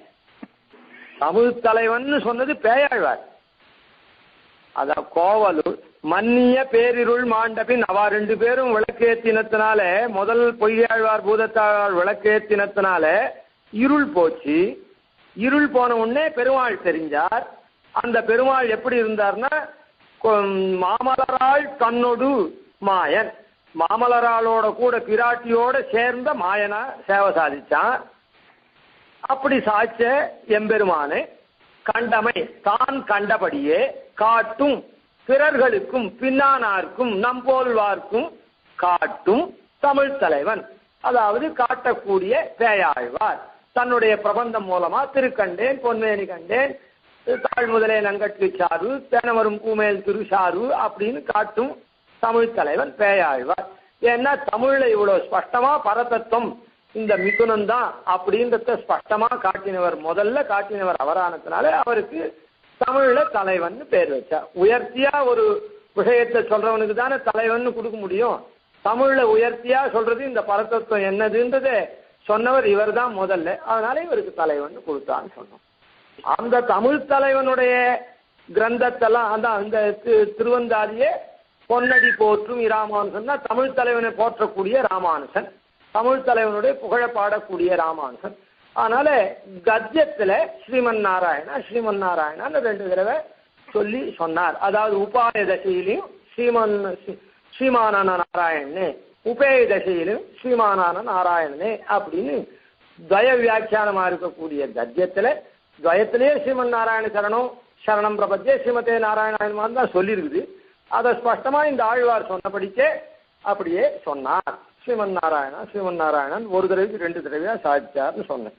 Speaker 1: தமிழ் தலைவன் சொன்னது பேயாழ்வார். அத கோவலூர் மன்னிய பேரிருள் மாண்டபின் அவ 2 பேரும் விளக்கேத்தினத்தினால, முதல் பொய்யாழ்வார் பூதத்தாழ்வார் விளக்கேத்தினத்தினால இருள் போச்சு. இருள் போன உடனே பெருமாள் தெரிஞ்சார். அந்த பெருமாள் எப்படி இருந்தார்னா, மாமலரால் தன்னொடு மாயன், மாமலராளோட கூட பிராட்டியோட சேர்ந்த மாயனா சேவை சாதிச்சான். அப்படி சாய்ச்ச எம்பெருமானு கண்டமை தான் கண்டபடியே காட்டும், பிறர்களுக்கும் பின்னானார்க்கும் நம்போல்வார்க்கும் காட்டும் தமிழ் தலைவன். அதாவது காட்டக்கூடிய பேயாழ்வார் தன்னுடைய பிரபந்தம் மூலமா திருக்கண்டேன் பொன்மேனி கண்டேன் தாழ் முதலே நங்கட்டு சாரு தேனவரும் கூமேல் திருசாரு அப்படின்னு காட்டும் தமிழ் தலைவன் பேயாழ்வார். ஏன்னா தமிழ்ல இவ்வளவு ஸ்பஷ்டமா பரதத்துவம் இந்த மிதுனம் தான் அப்படின்றத ஸ்பஷ்டமா காட்டினவர், முதல்ல காட்டினவர் அவரானதுனால அவருக்கு தமிழ்ல தலைவன் பேர் வச்சா. உயர்த்தியா ஒரு விஷயத்தை சொல்றவனுக்கு தானே தலைவன் கொடுக்க முடியும். தமிழ்ல உயர்த்தியா சொல்றது இந்த பரதத்துவம் என்னதுன்றதை சொன்னவர் இவர் தான் முதல்ல, அதனால இவருக்கு தலைவன் கொடுத்தான்னு சொன்னோம். அந்த தமிழ் தலைவனுடைய கிரந்தத்தெல்லாம் அதான் இந்த திருவந்தாதியே பொன்னடி போற்றும் இராமானுசன் தான் தமிழ் தலைவனை போற்றக்கூடிய ராமானுசன், தமிழ் தலைவனுடைய புகழ பாடக்கூடிய ராமானுசன். அதனால கத்தியத்துல ஸ்ரீமன் நாராயணான்னு 2 தடவை சொல்லி சொன்னார். அதாவது உபாய தசையிலையும் ஸ்ரீமானான நாராயணனே, உபேய தசையிலும் ஸ்ரீமானான நாராயணனே அப்படின்னு துவய வியாக்கியானமா இருக்கக்கூடிய கத்தியத்துல துவயத்திலேயே ஸ்ரீமன் நாராயண சரணம் பிரபத்தியே ஸ்ரீமதே நாராயணன் தான் சொல்லியிருக்குது. அதை ஸ்பஷ்டமா இந்த ஆழ்வார் சொன்னபடிக்கே அப்படியே சொன்னார். ஸ்ரீமன் நாராயணன் 1 தடவைக்கு 2 தடவையா சாதிச்சார்னு சொன்னேன்.